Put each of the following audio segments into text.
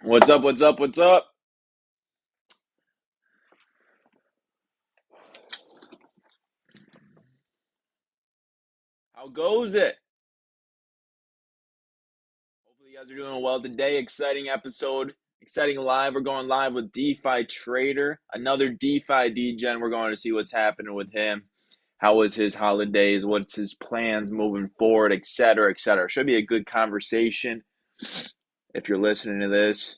What's up? What's up? What's up? How goes it? Hopefully, you guys are doing well today. Exciting episode, exciting live. We're going live with DeFi Trader, another DeFi degen. We're going to see what's happening with him. How was his holidays? What's his plans moving forward, et cetera, et cetera. Should be a good conversation if you're listening to this.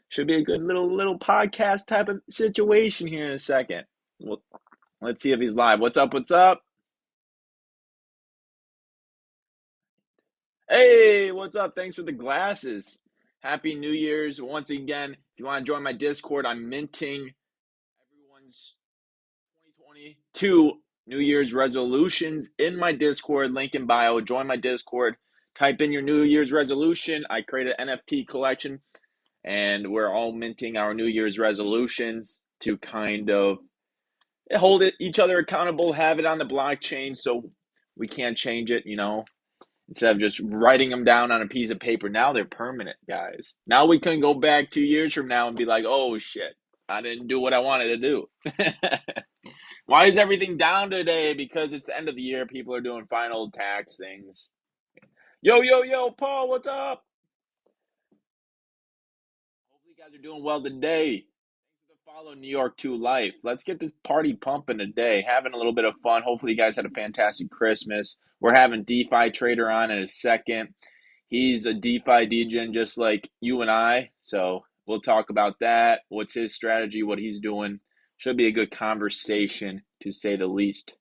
Should be a good little podcast type of situation here in a second. Well, let's see if he's live. What's up? What's up? Hey, what's up? Thanks for the glasses. Happy New Year's once again. If you want to join my Discord, I'm minting everyone's 2022 New Year's resolutions in my Discord. Link in bio. Join my Discord. Type in your New Year's resolution. I created an NFT collection, and we're all minting our New Year's resolutions to kind of hold each other accountable, have it on the blockchain so we can't change it. Instead of just writing them down on a piece of paper. Now they're permanent, guys. Now we can go back 2 years from now and be like, oh shit, I didn't do what I wanted to do. Why is everything down today? Because it's the end of the year. People are doing final tax things. Yo, yo, yo, Paul, what's up? Hopefully you guys are doing well today. Thanks for follow New York 2 Life. Let's get this party pumping today. Having a little bit of fun. Hopefully you guys had a fantastic Christmas. We're having DeFi Trader on in a second. He's a DeFi degen just like you and I. So we'll talk about that. What's his strategy, what he's doing. Should be a good conversation, to say the least.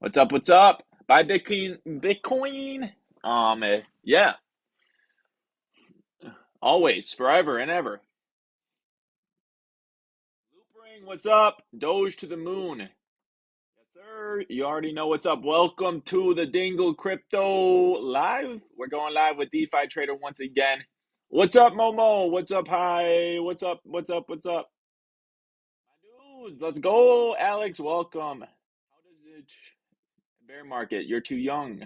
What's up? What's up? Buy Bitcoin. Bitcoin. Yeah, always, forever and ever. Loopring, what's up? Doge to the moon. Yes, sir. You already know what's up. Welcome to the Dingooo Crypto Live. We're going live with DeFi Trader once again. What's up, Momo? What's up, Hi? What's up? What's up? What's up? My dudes, let's go, Alex. Welcome. How does it bear market? You're too young.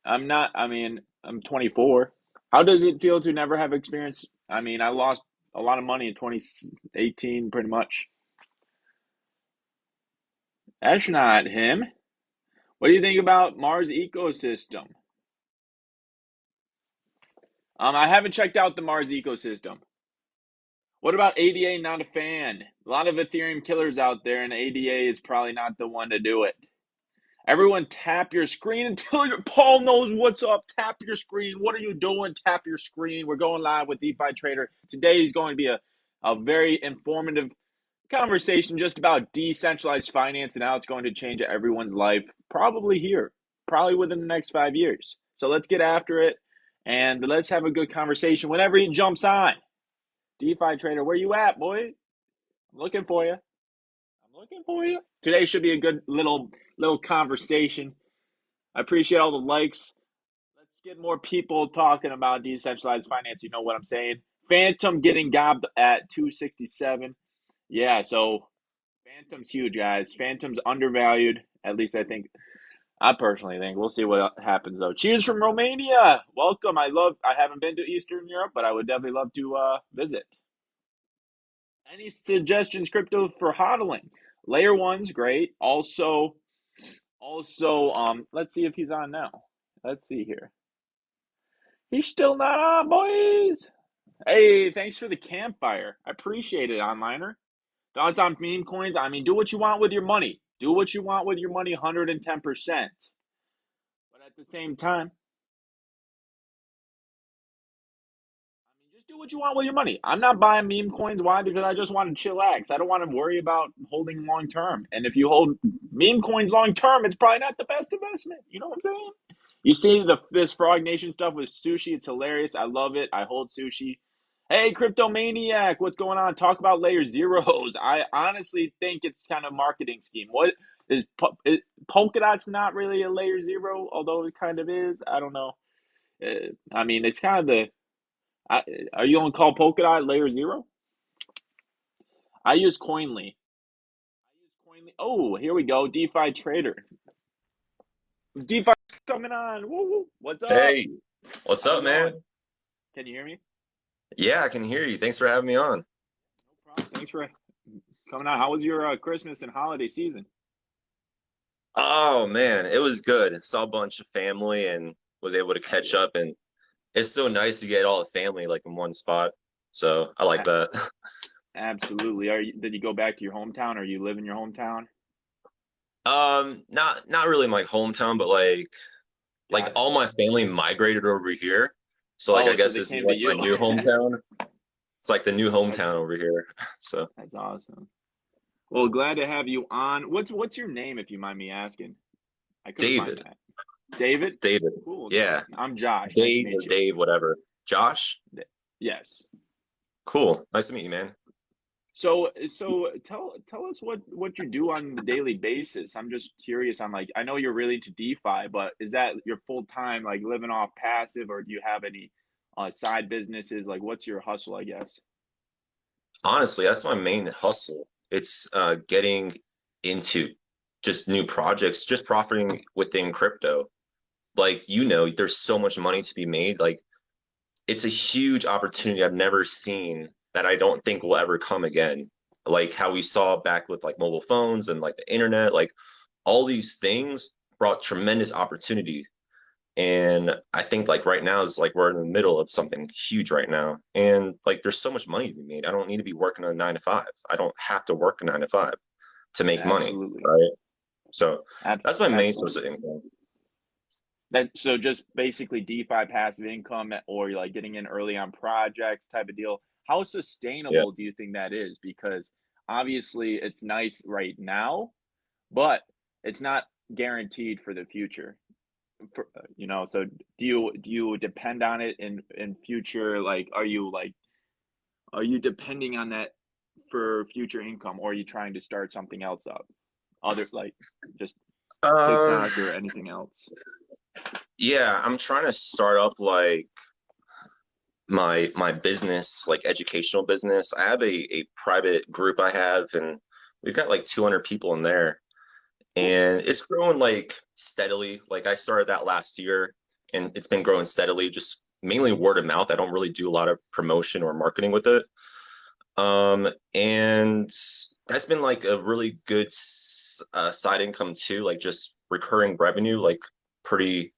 I'm not. I'm 24. How does it feel to never have experience? I lost a lot of money in 2018, pretty much. That's not him. What do you think about Mars ecosystem? I haven't checked out the Mars ecosystem. What about ADA? Not a fan. A lot of Ethereum killers out there, and ADA is probably not the one to do it. Everyone tap your screen until your Paul knows what's up. Tap your screen. What are you doing? Tap your screen. We're going live with DeFi Trader. Today is going to be a very informative conversation just about decentralized finance and how it's going to change everyone's life, probably here, probably within the next 5 years. So let's get after it and let's have a good conversation whenever he jumps on. DeFi Trader, where you at, boy? I'm looking for you. I'm looking for you. Today should be a good little conversation. I appreciate all the likes. Let's get more people talking about decentralized finance. You know what I'm saying? Phantom getting gobbed at 267. Yeah, so Phantom's huge, guys. Phantom's undervalued. At least I personally think. We'll see what happens though. Cheers from Romania. Welcome. I haven't been to Eastern Europe, but I would definitely love to visit. Any suggestions crypto for hodling? Layer one's great. Also, let's see if he's on now. Let's see here. He's still not on, boys. Hey, thanks for the campfire. I appreciate it, onliner. Thoughts on meme coins? Do what you want with your money. Do what you want with your money 110%. But at the same time, just do what you want with your money. I'm not buying meme coins. Why? Because I just want to chillax. I don't want to worry about holding long term. And if you hold meme coins long term, it's probably not the best investment. You know what I'm saying? You see this Frog Nation stuff with sushi. It's hilarious. I love it. I hold sushi. Hey, Crypto Maniac, what's going on? Talk about layer zeros. I honestly think it's kind of a marketing scheme. What Polkadot's not really a layer zero, although it kind of is. I don't know. It's kind of I, are you going to call Polkadot layer zero? I use Coinly. Oh, here we go. DeFi Trader. DeFi coming on. Woo, woo. What's up? Hey, what's How's up, it going? man? Can you hear me? Yeah, I can hear you. Thanks for having me on. No problem. Thanks for coming on. How was your Christmas and holiday season? Oh man, it was good. Saw a bunch of family and was able to catch up, and it's so nice to get all the family like in one spot. So I like A- that. Absolutely. Did you go back to your hometown or you live in your hometown? Not really my hometown, but like all Gotcha. my family migrated over here. So like I Oh, so guess they this is came to like my you. new hometown. It's like the new That's, hometown over here. So that's awesome. Well, glad to have you on. What's your name, if you mind me asking? I couldn't find David, that. David? David, Cool. yeah, I'm Josh. Nice to Dave or meet you. Dave, whatever. Josh, Yes. cool. Nice to meet you, man. So tell us what you do on the daily basis. I'm just curious. I'm like, I know you're really into DeFi, but is that your full time, like living off passive, or do you have any side businesses? Like, what's your hustle, I guess? Honestly, that's my main hustle. It's getting into just new projects, just profiting within crypto. Like, there's so much money to be made. Like, it's a huge opportunity I've never seen that I don't think will ever come again. Like how we saw back with like mobile phones and like the internet, like all these things brought tremendous opportunity. And I think like right now is like we're in the middle of something huge right now. And like there's so much money to be made. I don't need to be working a 9 to 5. I don't have to work a 9 to 5 to make money, Absolutely. right? So that's my main source of Absolutely. income. That so just basically DeFi passive income, or you're like getting in early on projects type of deal. How Yeah. sustainable do you think that is? Because obviously it's nice right now, but it's not guaranteed for the future. So do you depend on it in future? Like, are you depending on that for future income, or are you trying to start something else up? Other like just Uh, TikTok or anything else? yeah, I'm trying to start up like my business, like educational business. I have a private group I have, and we've got like 200 people in there, Cool. and it's growing like steadily. Like I started that last year, and it's been growing steadily, just mainly word of mouth. I don't really do a lot of promotion or marketing with it. And that's been like a really good side income too, like just recurring revenue, like pretty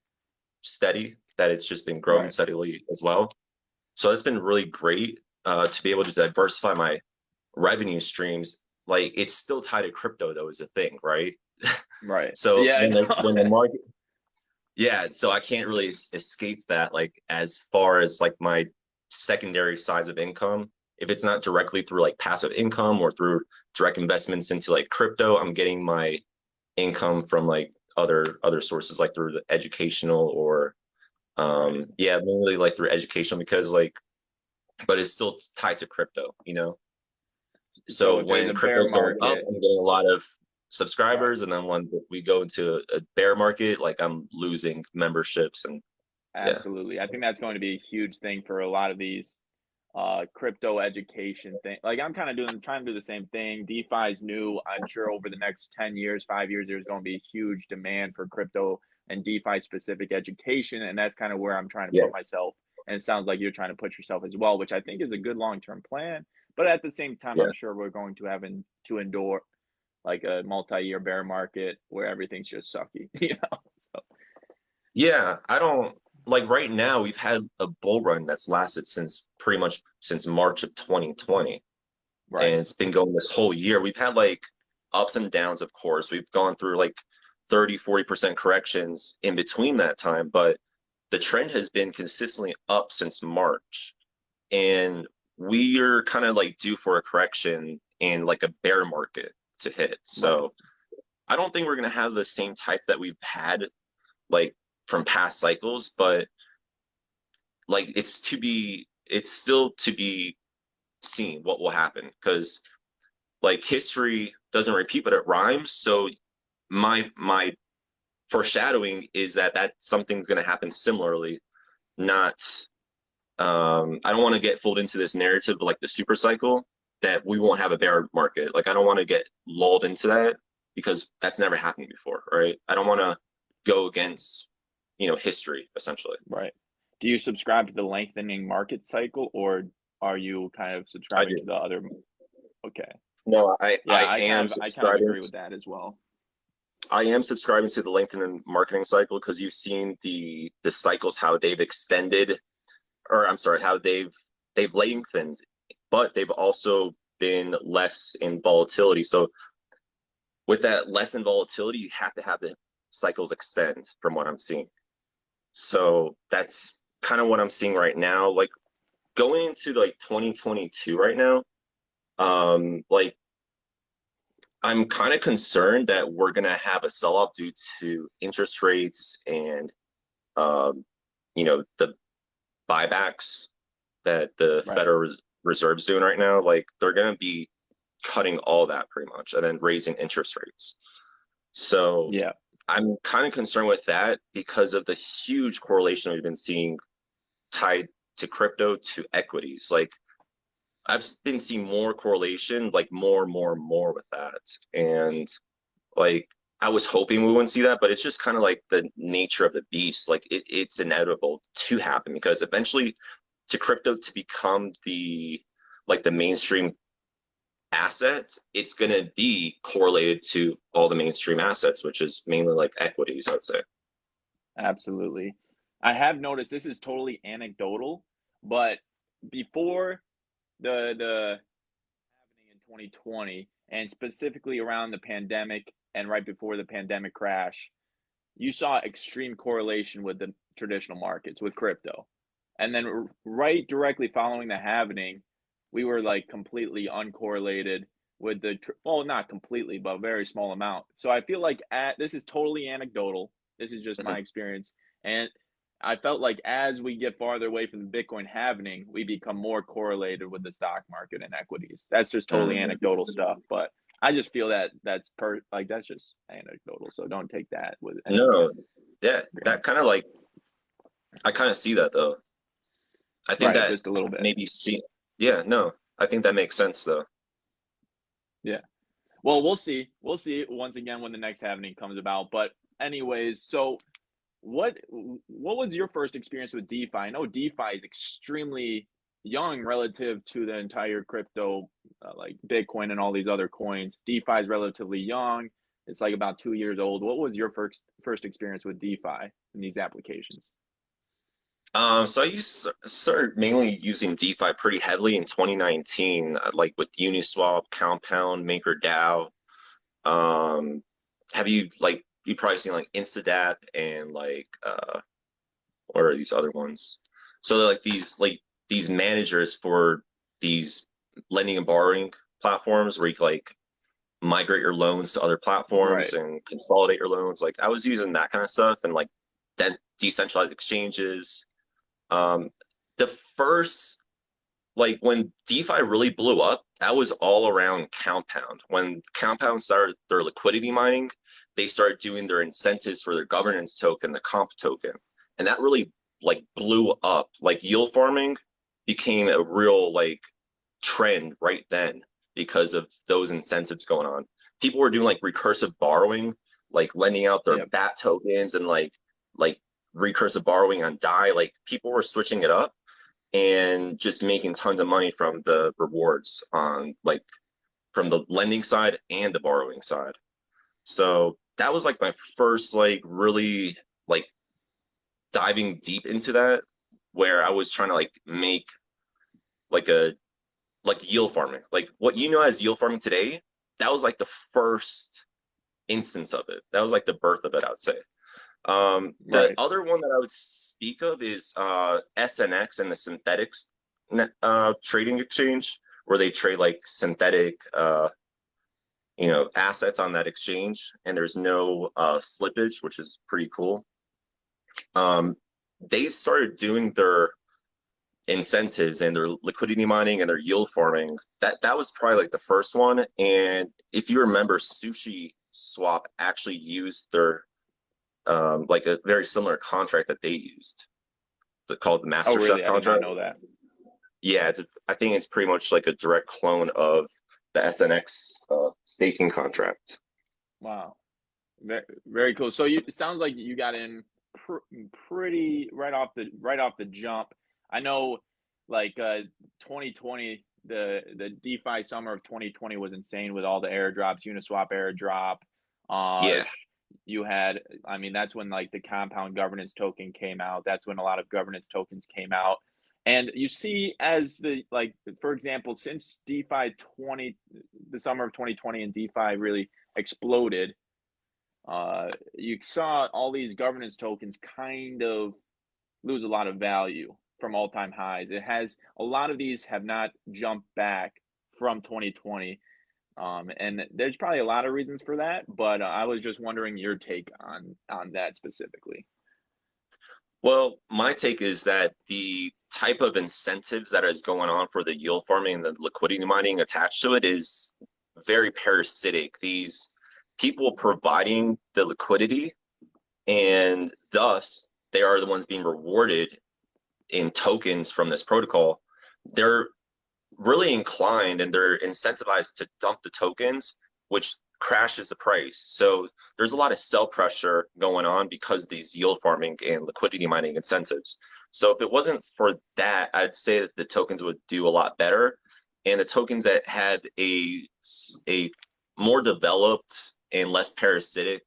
steady. That it's just been growing Right. steadily as well. So it's been really great to be able to diversify my revenue streams. Like it's still tied to crypto though is a thing, right? Right. So Yeah, I when the know. market, yeah, so I can't really escape that. Like as far as like my secondary sides of income, if it's not directly through like passive income or through direct investments into like crypto, I'm getting my income from like other sources like through the educational or Right. yeah, mainly like through educational because like but it's still tied to crypto. So So if there's when a bear crypto's going up, market, I'm getting a lot of right. subscribers, and then when we go into a bear market, like I'm losing memberships and yeah, Absolutely. I think that's going to be a huge thing for a lot of these crypto education thing. Like I'm kind of trying to do the same thing. DeFi is new. I'm sure over the next 10 years, 5 years, there's going to be a huge demand for crypto and DeFi specific education. And that's kind of where I'm trying to yeah, put myself. And it sounds like you're trying to put yourself as well, which I think is a good long-term plan. But at the same time, yeah, I'm sure we're going to to endure like a multi-year bear market where everything's just sucky, So, yeah. I don't like right now. We've had a bull run that's lasted since pretty much since March of 2020, and right. it's been going this whole year. We've had like ups and downs, of course. We've gone through like 30-40% corrections in between that time, but the trend has been consistently up since March. And we're kind of like due for a correction and like a bear market to hit. Right. So I don't think we're going to have the same type that we've had like from past cycles, but like it's still to be seen what will happen because like history doesn't repeat, but it rhymes. So my foreshadowing is that something's going to happen similarly, not I don't want to get fooled into this narrative like the super cycle that we won't have a bear market. Like I don't want to get lulled into that because that's never happened before, right? I don't want to go against history essentially. Right. Do you subscribe to the lengthening market cycle, or are you kind of I subscribing do. to the other? Okay. No, I Yeah, I am I kind of subscribing. agree with that as well. I am subscribing to the lengthening marketing cycle because you've seen the cycles how they've extended, or I'm sorry, how they've lengthened, but they've also been less in volatility. So with that less in volatility, you have to have the cycles extend from what I'm seeing. So that's kind of what I'm seeing right now. Like going into like 2022 right now, like I'm kind of concerned that we're gonna have a sell-off due to interest rates and the buybacks that the Right. Federal Reserve's doing right now. Like they're gonna be cutting all that pretty much and then raising interest rates. So Yeah. I'm kind of concerned with that because of the huge correlation we've been seeing tied to crypto to equities. Like I've been seeing more correlation, like more with that. And like I was hoping we wouldn't see that, but it's just kind of like the nature of the beast. Like it's inevitable to happen because eventually to crypto to become the mainstream asset, it's gonna be correlated to all the mainstream assets, which is mainly like equities, I'd say. Absolutely. I have noticed this is totally anecdotal, but before the happening in 2020, and specifically around the pandemic and right before the pandemic crash, you saw extreme correlation with the traditional markets with crypto. And then right directly following the halvening, we were like completely uncorrelated with well, not completely, but a very small amount. So I feel like this is totally anecdotal. This is just Mhm. my experience. And I felt like as we get farther away from the Bitcoin halvening, we become more correlated with the stock market and equities. That's just totally Mhm. anecdotal stuff, but I just feel that that's just anecdotal. So don't take that with any No, yeah, grain of that kind of like I kind of see that though. I think right, that just a little bit. maybe see, yeah, no, I think that makes sense though. Yeah. Well, we'll see. We'll see once again when the next happening comes about. But anyways, so what was your first experience with DeFi? I know DeFi is extremely young relative to the entire crypto, like Bitcoin and all these other coins. DeFi is relatively young. It's like about 2 years old. What was your first experience with DeFi in these applications? So started mainly using DeFi pretty heavily in 2019, like with Uniswap, Compound, MakerDAO. Um, have you probably seen like Instadat and like what are these other ones? So they're like these managers for these lending and borrowing platforms where you can like migrate your loans to other platforms Right. and consolidate your loans. Like I was using that kind of stuff and like decentralized exchanges. Um, the first like when DeFi really blew up, that was all around Compound. When Compound started their liquidity mining, they started doing their incentives for their governance token, the comp token. And that really like blew up. Like yield farming became a real like trend right then because of those incentives going on. People were doing like recursive borrowing, like lending out their Yep. BAT tokens and like recursive borrowing on DAI. Like people were switching it up and just making tons of money from the rewards on like from the lending side and the borrowing side. So that was like my first like really like diving deep into that where I was trying to like make like a like yield farming. Like what you know as yield farming today, that was like the first instance of it. That was like the birth of it, I would say. The Right. other one that I would speak of is SNX and the synthetics trading exchange, where they trade like synthetic assets on that exchange, and there's no slippage, which is pretty cool. Um, they started doing their incentives and their liquidity mining and their yield farming. That was probably like the first one. And if you remember, Sushi Swap actually used their like a very similar contract that they used called the Oh, Master Chef really? I did not contract. know that. Yeah, I think it's pretty much like a direct clone of the SNX staking contract. Wow. Very, very cool. So it sounds like you got in pretty right off the jump. I know, like 2020, the DeFi summer of 2020 was insane with all the airdrops, Uniswap airdrop. Uh, Yeah. you had, I mean, that's when like the compound governance token came out. That's when a lot of governance tokens came out. And you see, as the like, for example, since DeFi 20, the summer of 2020, and DeFi really exploded, you saw all these governance tokens kind of lose a lot of value from all-time highs. It has a lot of these have not jumped back from 2020, and there's probably a lot of reasons for that. But I was just wondering your take on that specifically. Well, my take is that the type of incentives that is going on for the yield farming and the liquidity mining attached to it is very parasitic. These people providing the liquidity, and thus they are the ones being rewarded in tokens from this protocol. They're really inclined and they're incentivized to dump the tokens, which crashes the price. So there's a lot of sell pressure going on because of these yield farming and liquidity mining incentives. So if it wasn't for that, I'd say that the tokens would do a lot better. And the tokens that had a more developed and less parasitic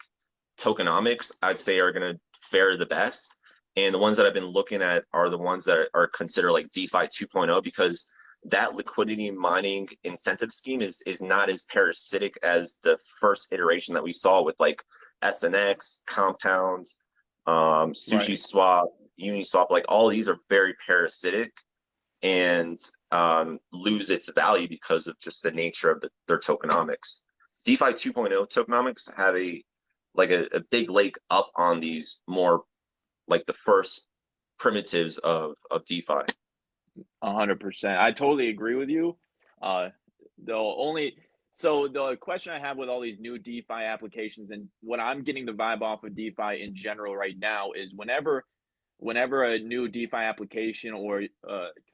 tokenomics, I'd say are going to fare the best. And the ones that I've been looking at are the ones that are considered like DeFi 2.0, because that liquidity mining incentive scheme is not as parasitic as the first iteration that we saw with like SNX, Compound, Sushi Right. Swap, Uniswap. Like all these are very parasitic and lose its value because of just the nature of their tokenomics. DeFi 2.0 tokenomics have a big leg up on these more like the first primitives of DeFi. 100%. I totally agree with you. Uh, the only so the question I have with all these new DeFi applications, and what I'm getting the vibe off of DeFi in general right now, is whenever a new DeFi application or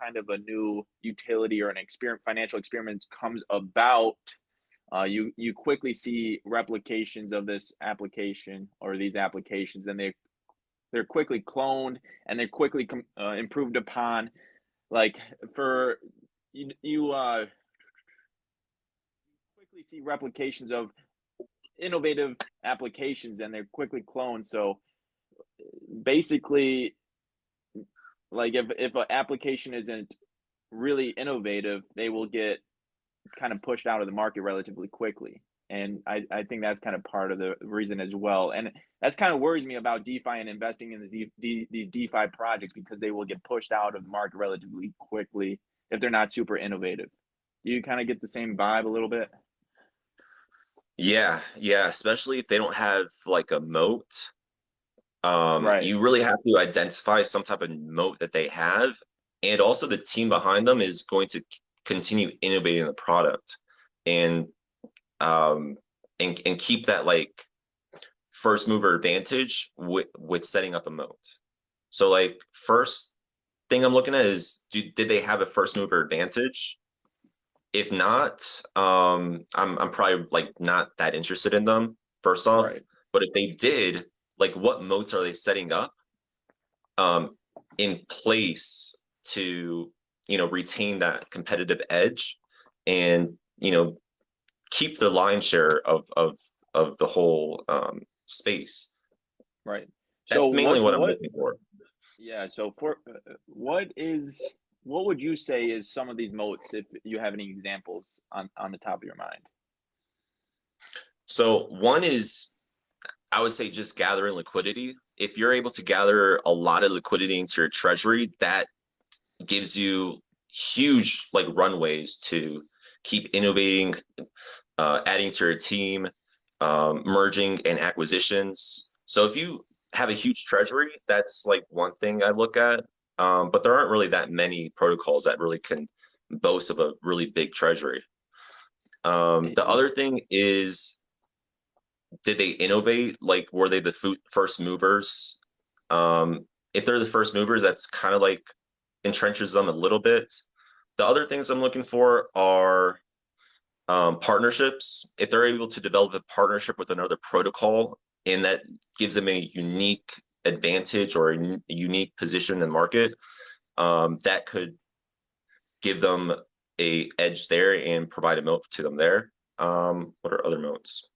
kind of a new utility or an financial experiment comes about, you quickly see replications of this application or these applications, and they're quickly cloned and they're quickly improved upon. Like for you quickly see replications of innovative applications, and they're quickly cloned. So basically, like if an application isn't really innovative, they will get kind of pushed out of the market relatively quickly. And I think that's kind of part of the reason as well. And that's kind of worries me about DeFi and investing in these DeFi projects, because they will get pushed out of the market relatively quickly if they're not super innovative. Do you kind of get the same vibe a little bit? Yeah, yeah, especially if they don't have like a moat. Right. You really have to identify some type of moat that they have, and also the team behind them is going to continue innovating the product and um and keep that like first mover advantage with setting up a moat. So like first thing I'm looking at is did they have a first mover advantage? If not, I'm probably like not that interested in them, first off. Right. But if they did, like what moats are they setting up um in place to, retain that competitive edge and, keep the lion's share of the whole space. Right. So That's mainly what I'm what looking for. yeah, so for what would you say is some of these moats, if you have any examples on the top of your mind? So one is, I would say, just gathering liquidity. If you're able to gather a lot of liquidity into your treasury, that gives you huge like runways to keep innovating, adding to your team, merging and acquisitions. So if you have a huge treasury, that's like one thing I look at. But there aren't really that many protocols that really can boast of a really big treasury. The Y- other thing is, did they innovate? Like, were they the first movers? If they're the first movers, that's kind of like entrenches them a little bit. The other things I'm looking for are partnerships. If they're able to develop a partnership with another protocol and that gives them a unique advantage or a unique position in the market, that could give them a edge there and provide a moat to them there. What are other moats?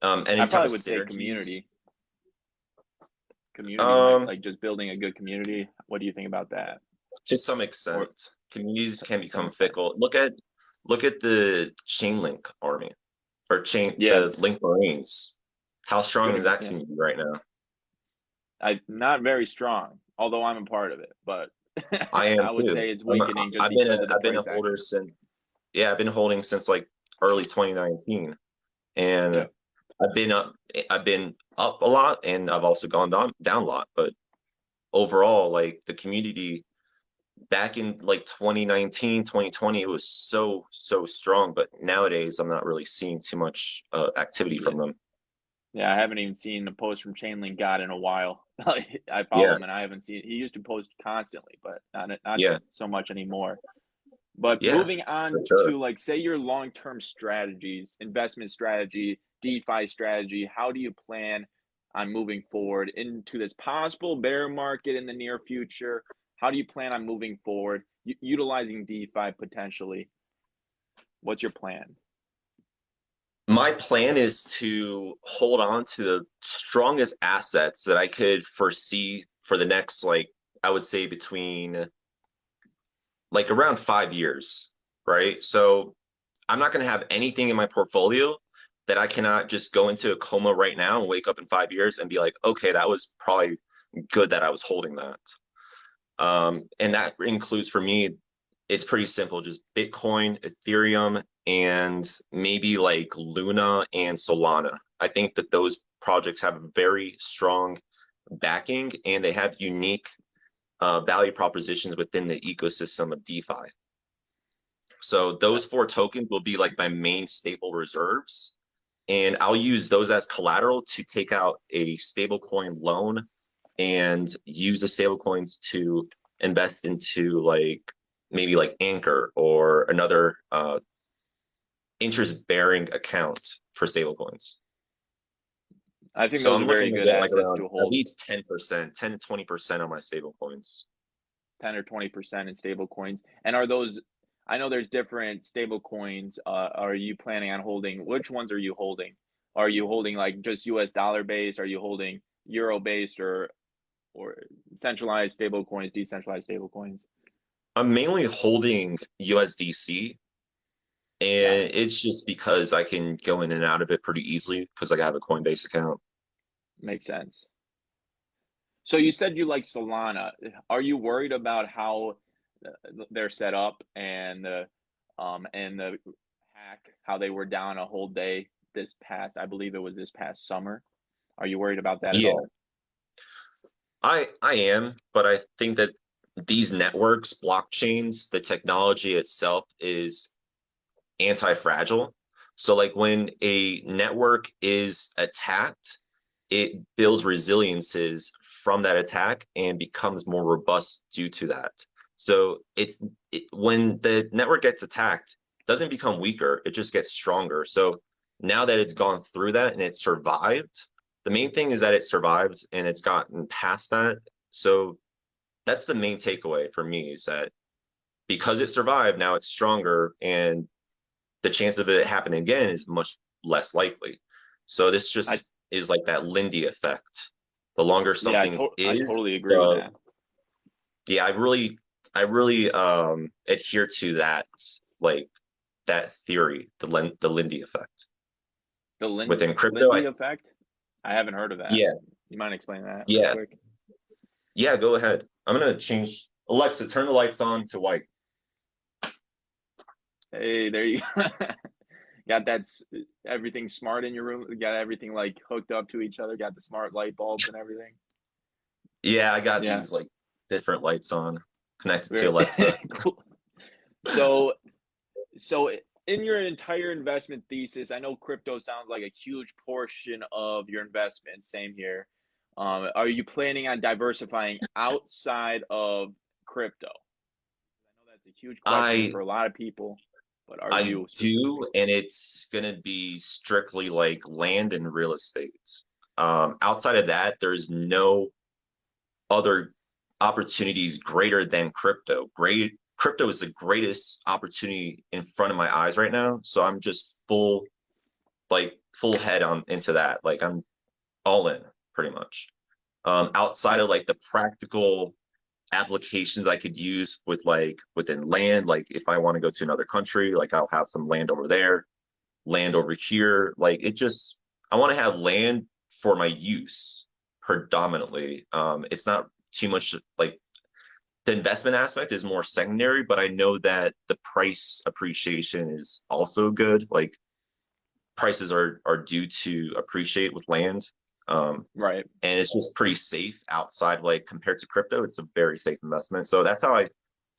I Any type probably of would say synergies? community. Community might Um, like just building a good community. What do you think about that? to some Or extent, communities can to some become extent? fickle. Look at the Chainlink army or chain Yeah, the Link Marines. How strong good. is that Yeah, community right now? I not very strong, although I'm a part of it. But I I am would too. say it's weakening just I've been because of the I've been a price holder action. since yeah, I've been holding since like early 2019, and Yep. I've been up I've been up a lot, and I've also gone down a lot. But overall, like the community back in like 2019, 2020, it was so strong. But nowadays, I'm not really seeing too much activity Yeah. from them. Yeah, I haven't even seen a post from Chainlink God in a while. I follow Yeah, him and I haven't seen. He used to post constantly, but not yeah, so much anymore. But yeah, moving for on sure. to like say your long-term strategies, investment strategy, DeFi strategy, how do you plan on moving forward into this possible bear market in the near future? How do you plan on moving forward, utilizing DeFi potentially? What's your plan? My plan is to hold on to the strongest assets that I could foresee for the next, like, I would say between like around 5 years, right? So I'm not going to have anything in my portfolio that I cannot just go into a coma right now and wake up in 5 years and be like, okay, that was probably good that I was holding that. And that includes for me, it's pretty simple, just Bitcoin, Ethereum, and maybe like Luna and Solana. I think that those projects have very strong backing and they have unique value propositions within the ecosystem of DeFi. So Uh, those four tokens will be like my main staple reserves. And I'll use those as collateral to take out a stablecoin loan and use the stablecoins to invest into like maybe like Anchor or another interest bearing account for stablecoins. I think So those are I'm very looking to good get like assets around to at hold. least 10%, 10 to 20% on my stablecoins. 10 or 20% in stable coins. And are those, I know there's different stable coins. Are you planning on holding, which ones are you holding? Are you holding like just US dollar based? Are you holding euro based or centralized stable coins, decentralized stable coins? I'm mainly holding USDC, Got and it. it's just because I can go in and out of it pretty easily because I have a Coinbase account. Makes sense. So you said you like Solana. Are you worried about how they're set up and the hack, how they were down a whole day this past, I believe it was this past summer? Are you worried about that at Yeah, all? I am, but I think that these networks, blockchains, the technology itself is anti-fragile. So like when a network is attacked, it builds resiliences from that attack and becomes more robust due to that. So when the network gets attacked, it doesn't become weaker, it just gets stronger. So now that it's gone through that and it survived, the main thing is that it survives and it's gotten past that. So that's the main takeaway for me is that because it survived, now it's stronger and the chance of it happening again is much less likely. So this I just is like that Lindy effect. The longer yeah, something I is, totally agree with the that. yeah, I really adhere to that like that theory, the Lindy effect. The Within crypto, Lindy effect? I haven't heard of that. yeah, You mind explaining that real yeah, quick? yeah, go ahead. I'm gonna change Alexa, turn the lights on to white. Hey, there you got that everything smart in your room. Got everything like hooked up to each other. Got the smart light bulbs and everything. Yeah, I got Yeah, these like different lights on connected to very Alexa. cool. So, so in your entire investment thesis, I know crypto sounds like a huge portion of your investment. Same here. Are you planning on diversifying outside of crypto? I know that's a huge question I for a lot of people, but are I you do, specifically? and it's gonna be strictly like land and real estate. Outside of that, there's no other opportunities greater than crypto. Crypto is the greatest opportunity in front of my eyes right now. So I'm just full head on into that. Like I'm all in pretty much. Outside I of like the practical applications I could use with like within land, like if I want to go to another country, like I'll have some land over there, land over here. Like it just, I want to have land for my use predominantly. It's not too much like the investment aspect is more secondary, but I know that the price appreciation is also good. Like prices are due to appreciate with land. right. And it's just pretty safe outside, like compared to crypto, it's a very safe investment. So that's how I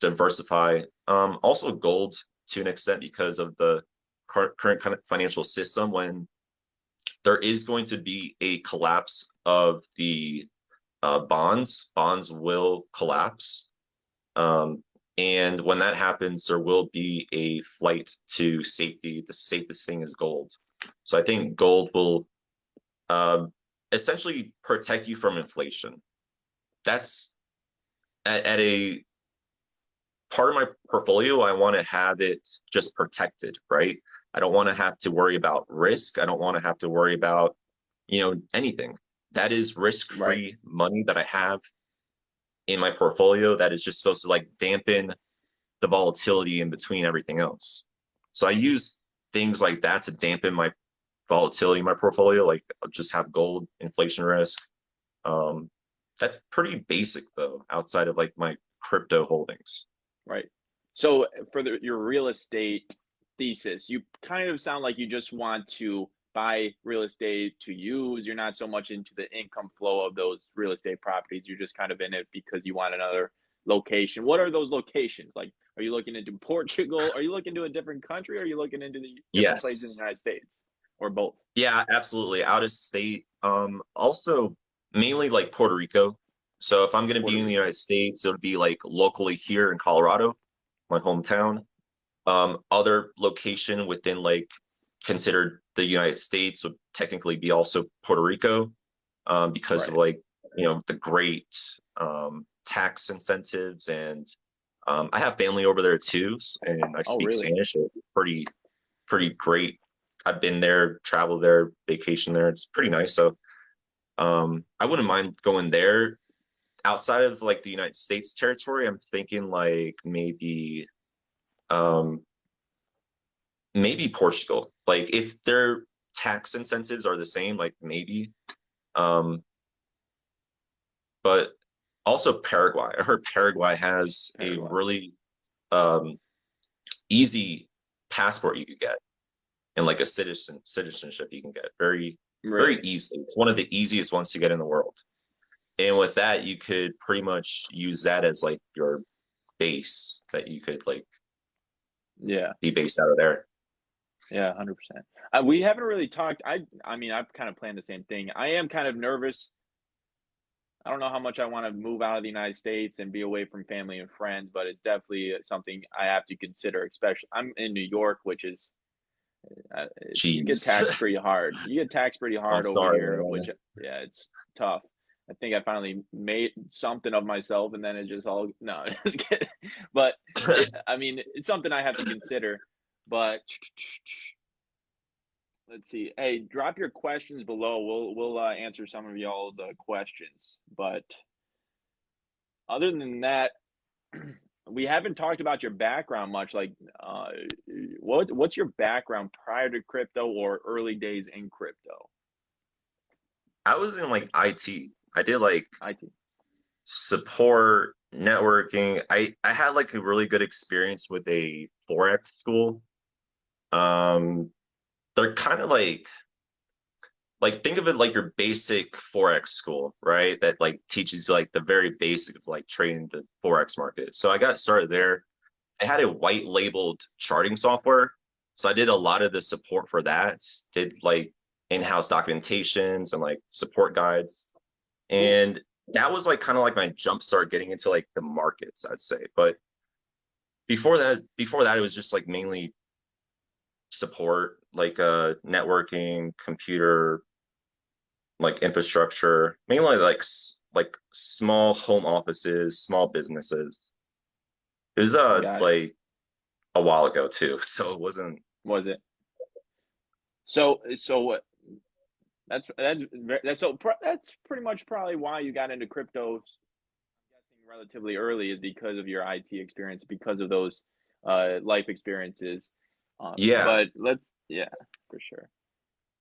diversify. Also gold to an extent because of the current kind of financial system. When there is going to be a collapse of the bonds will collapse. Um, and when that happens, there will be a flight to safety. The safest thing is gold. So I think gold will uh, essentially protect you from inflation. That's at a part of my portfolio. I want to have it just protected, right? I don't want to have to worry about risk. I don't want to have to worry about, anything. That is Right. risk-free money that I have in my portfolio that is just supposed to like dampen the volatility in between everything else. So I use things like that to dampen my volatility in my portfolio. Like I'll just have gold, inflation risk. Um, that's pretty basic though, outside of like my crypto holdings. Right. So for your real estate thesis, you kind of sound like you just want to buy real estate to use. You're not so much into the income flow of those real estate properties. You're just kind of in it because you want another location. What are those locations? Like, are you looking into Portugal? Are you looking to a different country? Or are you looking into the different places in the Yes. United States, or both? Yeah, absolutely. Out of state. Also mainly like Puerto Rico. So if I'm going to Puerto be in the Rico. United States, it would be like locally here in Colorado, my hometown. Other location within like considered the United States would technically be also Puerto Rico, because of Right. like, the great tax incentives and I have family over there too, and I Oh, speak really? Spanish. So it's pretty great. I've been there, traveled there, vacation there. It's pretty nice. So I wouldn't mind going there. Outside of like the United States territory, I'm thinking like um, maybe Portugal. Like if their tax incentives are the same, like maybe. Um, but also Paraguay. I heard Paraguay has a Paraguay. really um, easy passport you could get and like a citizenship you can get very Really? easily. It's one of the easiest ones to get in the world. And with that, you could pretty much use that as like your base that you could like Yeah. be based out of there. Yeah, 100%. We haven't really talked. I mean, I've kind of planned the same thing. I am kind of nervous. I don't know how much I want to move out of the United States and be away from family and friends, but it's definitely something I have to consider. Especially, I'm in New York, which is you get Jeez. taxed pretty hard. You get taxed pretty I'm hard over sorry, here, which man. yeah, it's tough. I think I finally made something of myself, and then it just all no, just kidding. But I mean, it's something I have to consider. But let's see. Hey, drop your questions below. We'll answer some of y'all the questions. But other than that, we haven't talked about your background much. Like, what's your background prior to crypto or early days in crypto? I was in like IT. I did like IT. support, networking. I had like a really good experience with a Forex school. Um, they're kind of like think of it like your basic Forex school, right? That like teaches you like the very basics of like trading the Forex market. So I got started there. I had a white labeled charting software. So I did a lot of the support for that, did like in-house documentations and like support guides. Cool. And that was like kind of like my jump start getting into like the markets, I'd say. But before that, it was just like mainly support, like networking, computer, like infrastructure, mainly like like small home offices, small businesses. It was Got it. like a while ago too, so it wasn't. Was it? So what? That's pretty much probably why you got into crypto. I'm guessing relatively early is because of your IT experience, because of those life experiences. Yeah, But yeah, for sure.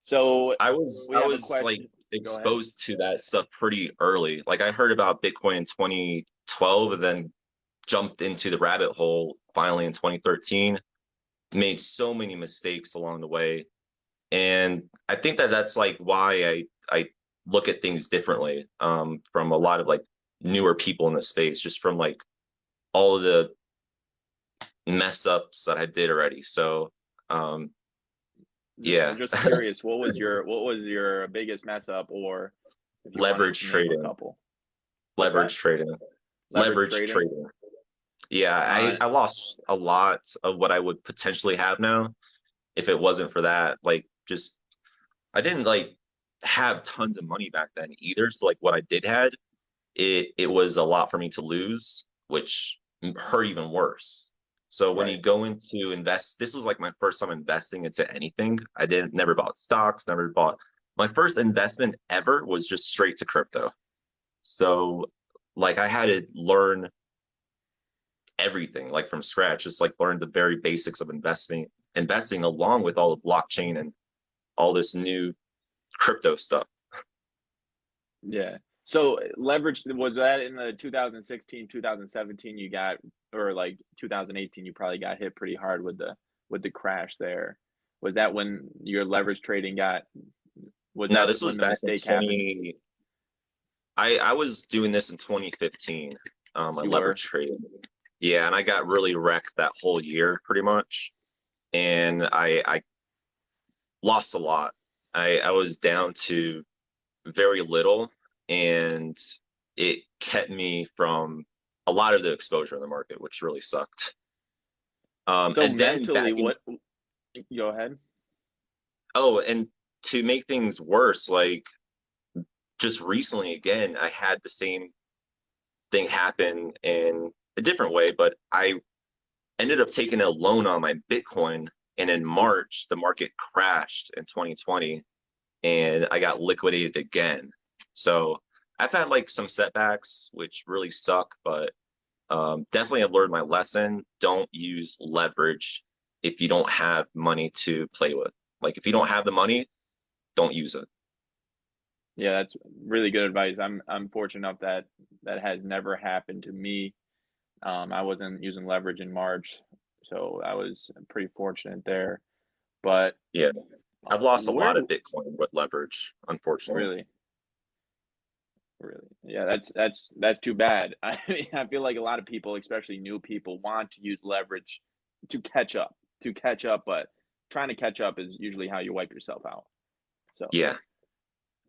So we I have a was like question. Go ahead. exposed to that stuff pretty early. Like I heard about Bitcoin in 2012 and then jumped into the rabbit hole finally in 2013. Made so many mistakes along the way. And I think that that's like why I look at things differently from a lot of like newer people in the space, just from like all of the mess ups that I did already. So um yeah. Just curious, what was your biggest mess up, or if you wanted Leverage to name a trading. couple? What's that? Leverage trading. Leverage Leverage trading? trading. Yeah, Uh, I lost a lot of what I would potentially have now if it wasn't for that. Like just I didn't like have tons of money back then either. So like what I did had, it was a lot for me to lose, which hurt even worse. So when you right. go into invest, this was like my first time investing into anything. I didn't never bought stocks, never bought my first investment ever was just straight to crypto. So like I had to learn everything like from scratch, just like learn the very basics of investing along with all the blockchain and all this new crypto stuff. Yeah. So leverage, was that in the 2016, 2017 you got, or like 2018 you probably got hit pretty hard with the crash there. Was that when your leverage trading got, was No, that this was when the back in mistake happened? 20 I was doing this in 2015, a You leverage were? trading. Yeah, and I got really wrecked that whole year pretty much. And I lost a lot. I was down to very little and it kept me from a lot of the exposure in the market, which really sucked. So And then mentally, back in what, go ahead. oh, and to make things worse, like just recently again, I had the same thing happen in a different way, but I ended up taking a loan on my Bitcoin. And in March, the market crashed in 2020 and I got liquidated again. So I've had like some setbacks, which really suck, but definitely I've learned my lesson. Don't use leverage if you don't have money to play with. Like if you don't have the money, don't use it. Yeah, that's really good advice. I'm fortunate enough that that has never happened to me. I wasn't using leverage in March, so I was pretty fortunate there. But Yeah. I've lost a where lot of Bitcoin with leverage, unfortunately. really, really, yeah, that's too bad. I mean, I feel like a lot of people, especially new people, want to use leverage to catch up, but trying to catch up is usually how you wipe yourself out. So, Yeah.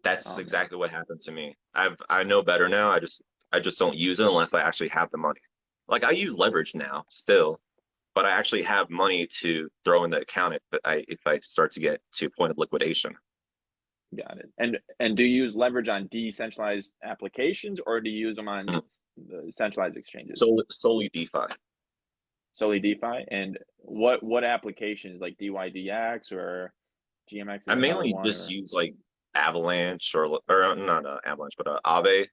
That's um, exactly what happened to me. I know better now. I just don't use it unless I actually have the money. Like I use leverage now still, but I actually have money to throw in the account if I start to get to a point of liquidation. got it. And do you use leverage on decentralized applications, or do you use them on Mhm. the centralized exchanges? Solely DeFi. Solely DeFi? And what applications like DYDX or GMX I is another mainly one, just or use like Avalanche or not Avalanche, but Aave,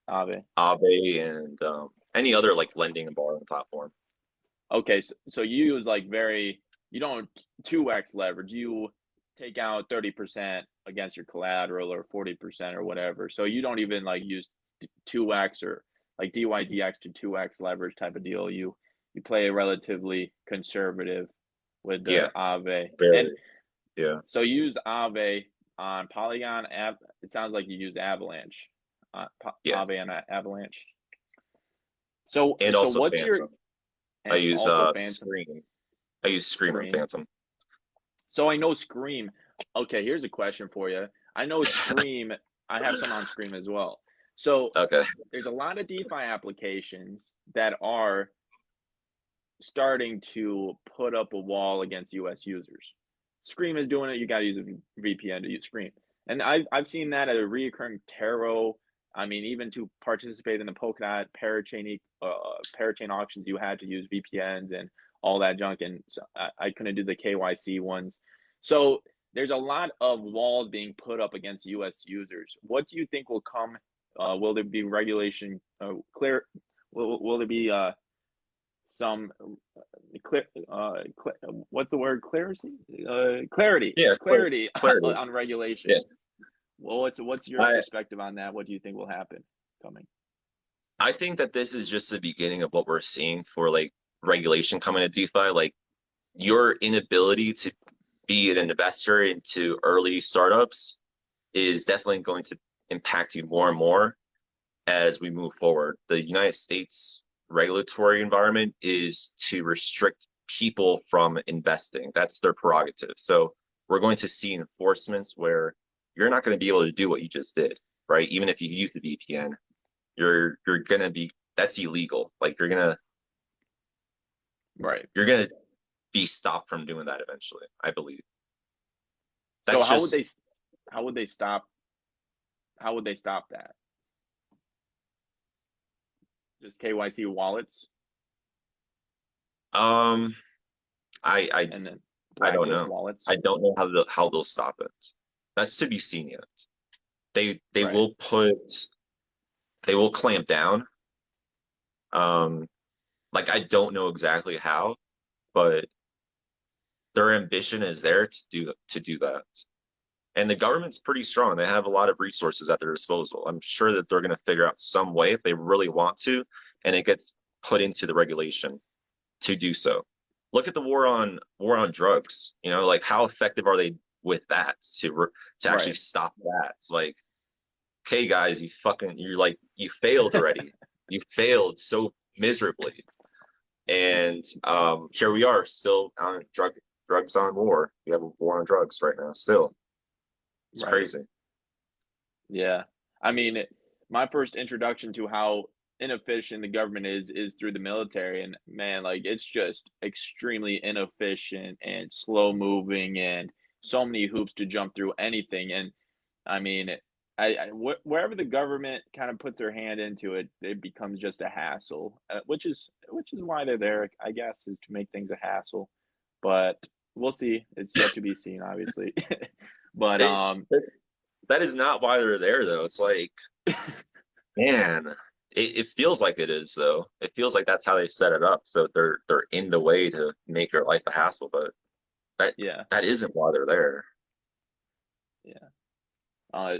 Aave? Aave, and any other like lending and borrowing platform. Okay, so you use like you don't 2x leverage. You take out 30% against your collateral or 40% or whatever. So you don't even like use 2x or like DYDX to 2x leverage type of deal. You play relatively conservative with the Yeah, Aave. And very. Yeah, so you use Aave on Polygon. It sounds like you use Avalanche, yeah, Aave and Avalanche. and So also what's your, Phantom. I and use also Phantom Scream. I use Scream and Scream? Phantom. So I know Scream. Okay, here's a question for you. I know Scream. I have some on Scream as well. So Okay. there's a lot of DeFi applications that are starting to put up a wall against US users. Scream is doing it. You got to use a VPN to use Scream. And I've seen that at a reoccurring tarot. I mean, even to participate in the Polkadot parachain auctions, you had to use VPNs and all that junk, and so I couldn't do the KYC ones. So there's a lot of walls being put up against U.S. users. What do you think will come? Will there be regulation clear? Will there be some clear what's the word, clarity, Yeah, clarity clarity. on Yeah. regulation? Well, what's your I perspective on that? What do you think will happen coming? I think that this is just the beginning of what we're seeing for like regulation coming to DeFi. Like your inability to be an investor into early startups is definitely going to impact you more and more as we move forward. The United States regulatory environment is to restrict people from investing. That's their prerogative. So we're going to see enforcements where you're not going to be able to do what you just did, right? Even if you use the VPN, you're gonna be that's illegal. Like Right. you're gonna be stopped from doing that eventually, I believe. So That's just how would they stop how would they stop that? Just KYC wallets um I and then I don't blacklist know. wallets. I don't know how they'll stop it. That's to be seen yet. They Right. will they will clamp down. Um like I don't know exactly how, but their ambition is there to do that. And the government's pretty strong. They have a lot of resources at their disposal. I'm sure that they're going to figure out some way if they really want to, and it gets put into the regulation to do so. Look at the war on drugs. You know, like how effective are they with that to actually Right. stop that? It's like, okay, guys, you're like you failed already. You failed so miserably, and here we are still on drugs on war. We have a war on drugs right now. Still, it's Right. crazy. Yeah. I mean, my first introduction to how inefficient the government is through the military, and man, like it's just extremely inefficient and slow moving and so many hoops to jump through anything. And I mean, wherever the government kind of puts their hand into it, it becomes just a hassle, which is why they're there, I guess, is to make things a hassle. But we'll see. It's yet to be seen, obviously. But It, that is not why they're there, though. It's like, man, it feels like it is, though. It feels like that's how they set it up. So they're in the way to make your life a hassle, but that yeah, that isn't why they're there. yeah. Uh,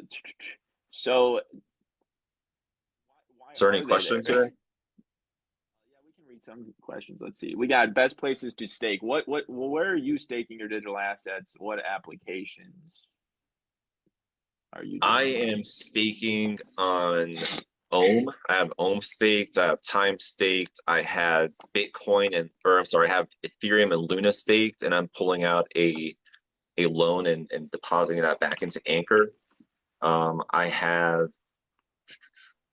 so why Is there any are they there? questions here? Yeah, we can read some questions. Let's see. We got best places to stake. Where are you staking your digital assets? What applications are you I doing that? am staking on Ohm. I have Ohm staked. I have Time staked. I have Bitcoin or I'm sorry, I have Ethereum and Luna staked, and I'm pulling out a loan and depositing that back into Anchor. I have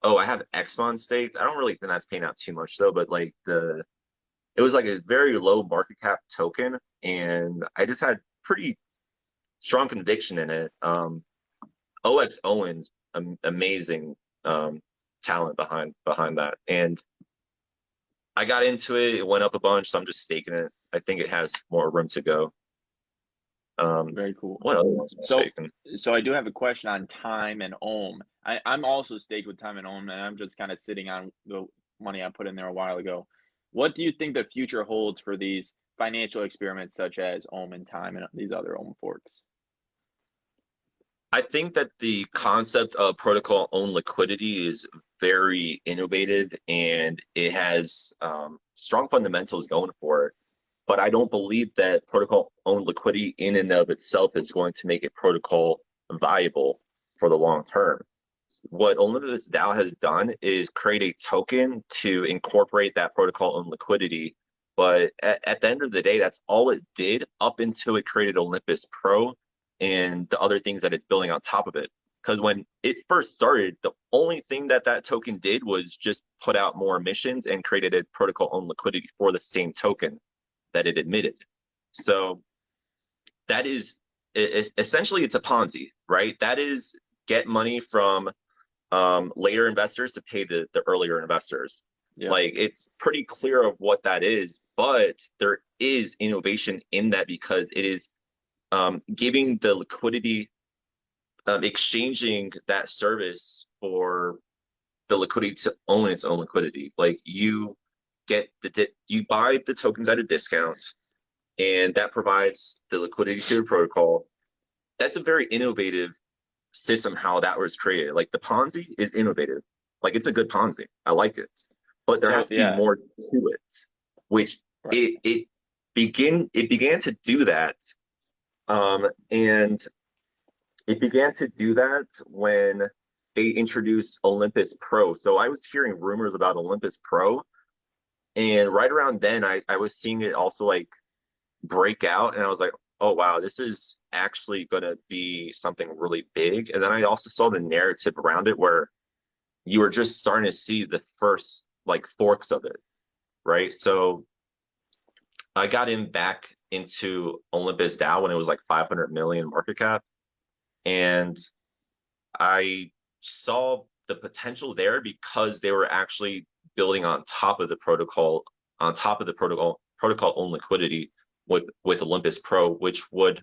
I have Xmon staked. I don't really think that's paying out too much though, but like it was like a very low market cap token, and I just had pretty strong conviction in it. OX Owens, amazing talent behind that, and I got into it. It went up a bunch, so I'm just staking it. I think it has more room to go. Very cool. What other ones am I So, staking? so I do have a question on time and ohm. I'm also staked with time and ohm, and I'm just kind of sitting on the money I put in there a while ago. What do you think the future holds for these financial experiments such as ohm and time and these other ohm forks? I think that the concept of protocol owned liquidity is very innovative and it has strong fundamentals going for it. But I don't believe that protocol owned liquidity in and of itself is going to make a protocol viable for the long term. What Olympus DAO has done is create a token to incorporate that protocol owned liquidity. But at the end of the day, that's all it did up until it created Olympus Pro and the other things that it's building on top of it. Because when it first started, the only thing that that token did was just put out more emissions and created a protocol owned liquidity for the same token that it admitted. So that is essentially it's a Ponzi, right? That is get money from later investors to pay the earlier investors. Yep. Like it's pretty clear of what that is, but there is innovation in that because it is giving the liquidity, exchanging that service for the liquidity to own its own liquidity. Like you buy the tokens at a discount, and that provides the liquidity to the protocol. That's a very innovative system how that was created. Like the Ponzi is innovative. Like it's a good Ponzi. I like it. But there So has to be yeah, more to it, which right. it began to do that. And it began to do that when they introduced Olympus Pro. So I was hearing rumors about Olympus Pro, and right around then I was seeing it also like break out, and I was like, oh wow, this is actually going to be something really big. And then I also saw the narrative around it where you were just starting to see the first like forks of it, right? So I got in back into Olympus DAO when it was like 500 million market cap, and I saw the potential there because they were actually building on top of the protocol, protocol own liquidity with Olympus Pro, which would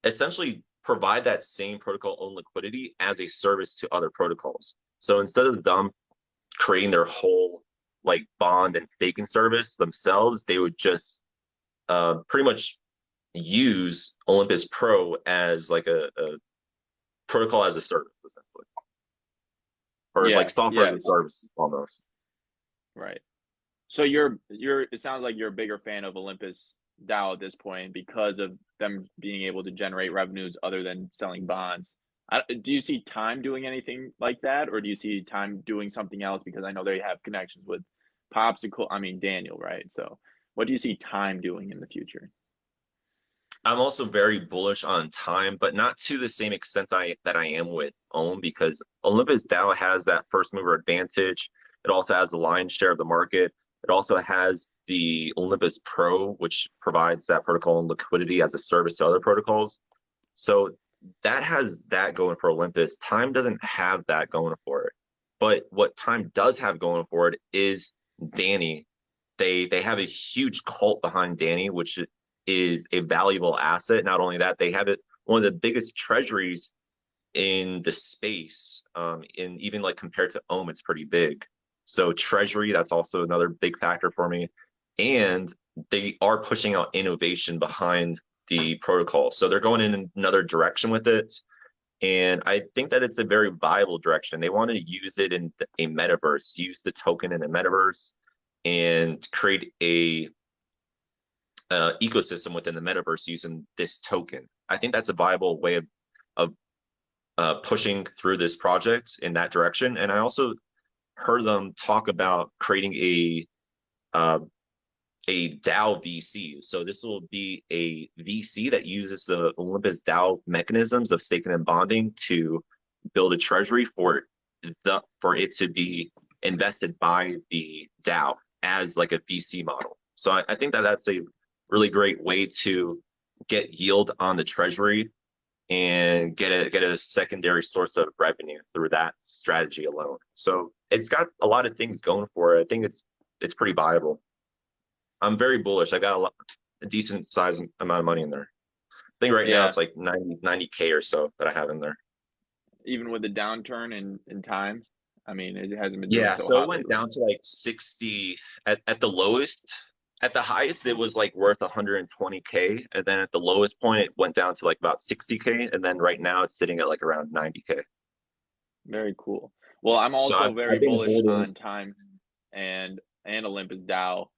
essentially provide that same protocol own liquidity as a service to other protocols. So instead of them creating their whole like bond and staking service themselves, they would just pretty much use Olympus Pro as like a protocol as a service, essentially, or like Yeah, software as a yes, service almost. right. So you're it sounds like you're a bigger fan of Olympus DAO at this point because of them being able to generate revenues other than selling bonds. Do you see Time doing anything like that, or do you see Time doing something else? Because I know they have connections with Popsicle. I mean Daniel, right? So, what do you see Time doing in the future? I'm also very bullish on Time, but not to the same extent that I am with Ohm, because Olympus DAO has that first mover advantage. It also has the lion's share of the market. It also has the Olympus Pro, which provides that protocol and liquidity as a service to other protocols. So that has that going for Olympus. Time doesn't have that going for it. But what Time does have going for it is Danny. They have a huge cult behind Danny, which is a valuable asset. Not only that, they have it one of the biggest treasuries in the space. In even like compared to Ohm, it's pretty big. So treasury, that's also another big factor for me. And they are pushing out innovation behind the protocol. So they're going in another direction with it. And I think that it's a very viable direction. They want to use it in a metaverse, use the token in a metaverse, and create a ecosystem within the metaverse using this token. I think that's a viable way of pushing through this project in that direction. And I also heard them talk about creating uh, a DAO VC. So this will be a VC that uses the Olympus DAO mechanisms of staking and bonding to build a treasury for it to be invested by the DAO as like a VC model. So I think that that's a really great way to get yield on the treasury and get a secondary source of revenue through that strategy alone. So it's got a lot of things going for it. I think it's pretty viable. I'm very bullish. I got a decent size amount of money in there. I think right now Yeah, it's like 90K or so that I have in there. even with the downturn in Time, I mean, it hasn't been doing Yeah, so so it hot went lately. down to like 60 at the lowest. At the highest, it was like worth 120K, and then at the lowest point, it went down to like about 60K, and then right now it's sitting at like around 90K. Very cool. Well, I'm So also very I've been bullish holding. on Time and Olympus DAO.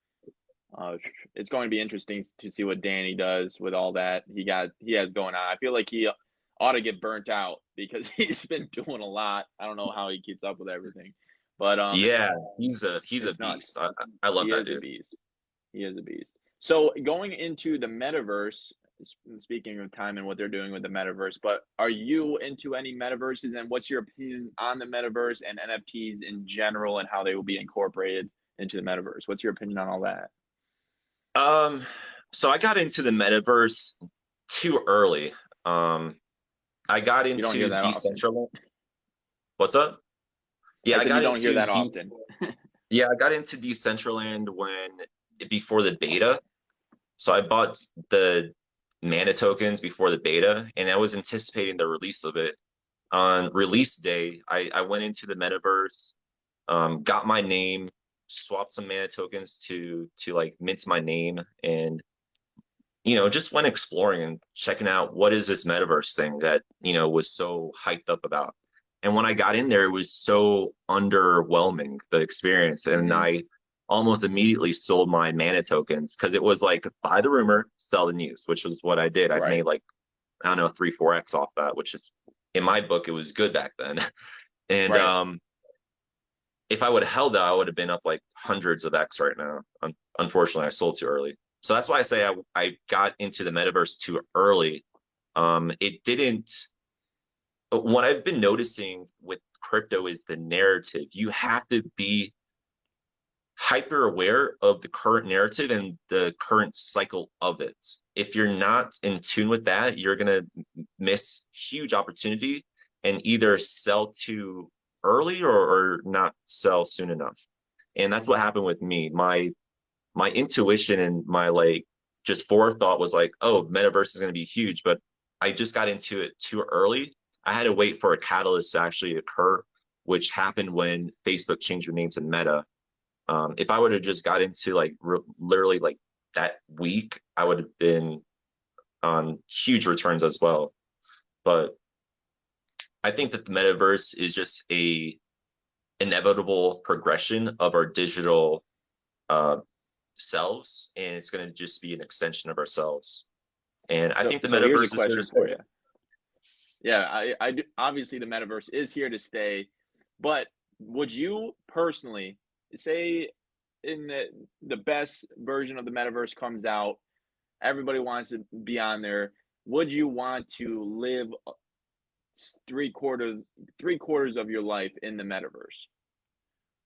Uh, it's going to be interesting to see what Danny does with all that he has going on. I feel like he ought to get burnt out because he's been doing a lot. I don't know how he keeps up with everything, but Yeah, he's a it's nuts. beast. I love He that is a dude. beast. He is a beast. So going into the metaverse, speaking of Time and what they're doing with the metaverse, but are you into any metaverses and what's your opinion on the metaverse and NFTs in general and how they will be incorporated into the metaverse? What's your opinion on all that? Um, so I got into the metaverse too early. Um, I got You don't hear into that often. Decentraland. What's up? I Yeah, said you don't hear that often. I got into Decentraland when before the beta. So I bought the mana tokens before the beta, and I was anticipating the release of it. On release day, I went into the metaverse, got my name, swapped some mana tokens to like mint my name, and just went exploring and checking out what is this metaverse thing that, was so hyped up about. And when I got in there, it was so underwhelming, the experience. And Hmm. I almost immediately sold my mana tokens because it was like buy the rumor, sell the news, which was what I did. I've Right. made like, I don't know, 3, 4x off that, which is in my book, it was good back then. And Right. if I would have held that, I would have been up like hundreds of X right now. Unfortunately, I sold too early. So that's why I say I got into the metaverse too early. It didn't, what I've been noticing with crypto is the narrative. You have to be hyper aware of the current narrative and the current cycle of it. If you're not in tune with that, you're going to miss huge opportunity and either sell too early or not sell soon enough. And that's what happened with me. My intuition and my like just forethought was like, oh, metaverse is going to be huge, but I just got into it too early. I had to wait for a catalyst to actually occur, which happened when Facebook changed their name to Meta. If I would have just got into like literally like that week, I would have been on huge returns as well. But I think that the metaverse is just a inevitable progression of our digital uh, selves, and it's going to just be an extension of ourselves. And I So think the so here's a metaverse is here to question for stay. you. Yeah, I do, obviously the metaverse is here to stay, but would you personally say in the best version of the metaverse comes out, everybody wants to be on there. Would you want to live three quarters three quarters of your life in the metaverse?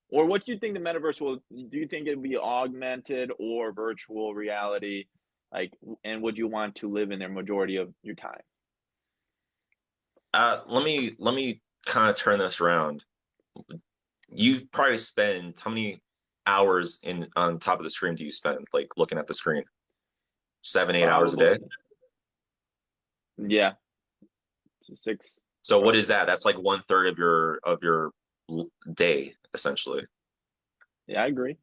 Or what do you think the metaverse will do you think it'll be augmented or virtual reality? Like, and would you want to live in there majority of your time? Let me kind of turn this around. You probably spend how many hours in on top of the screen do you spend like looking at the screen? 7, 8 hours a day. Probably, yeah, 6, So what probably is 6. that? That's like 1/3 of your day, essentially. Yeah, I agree.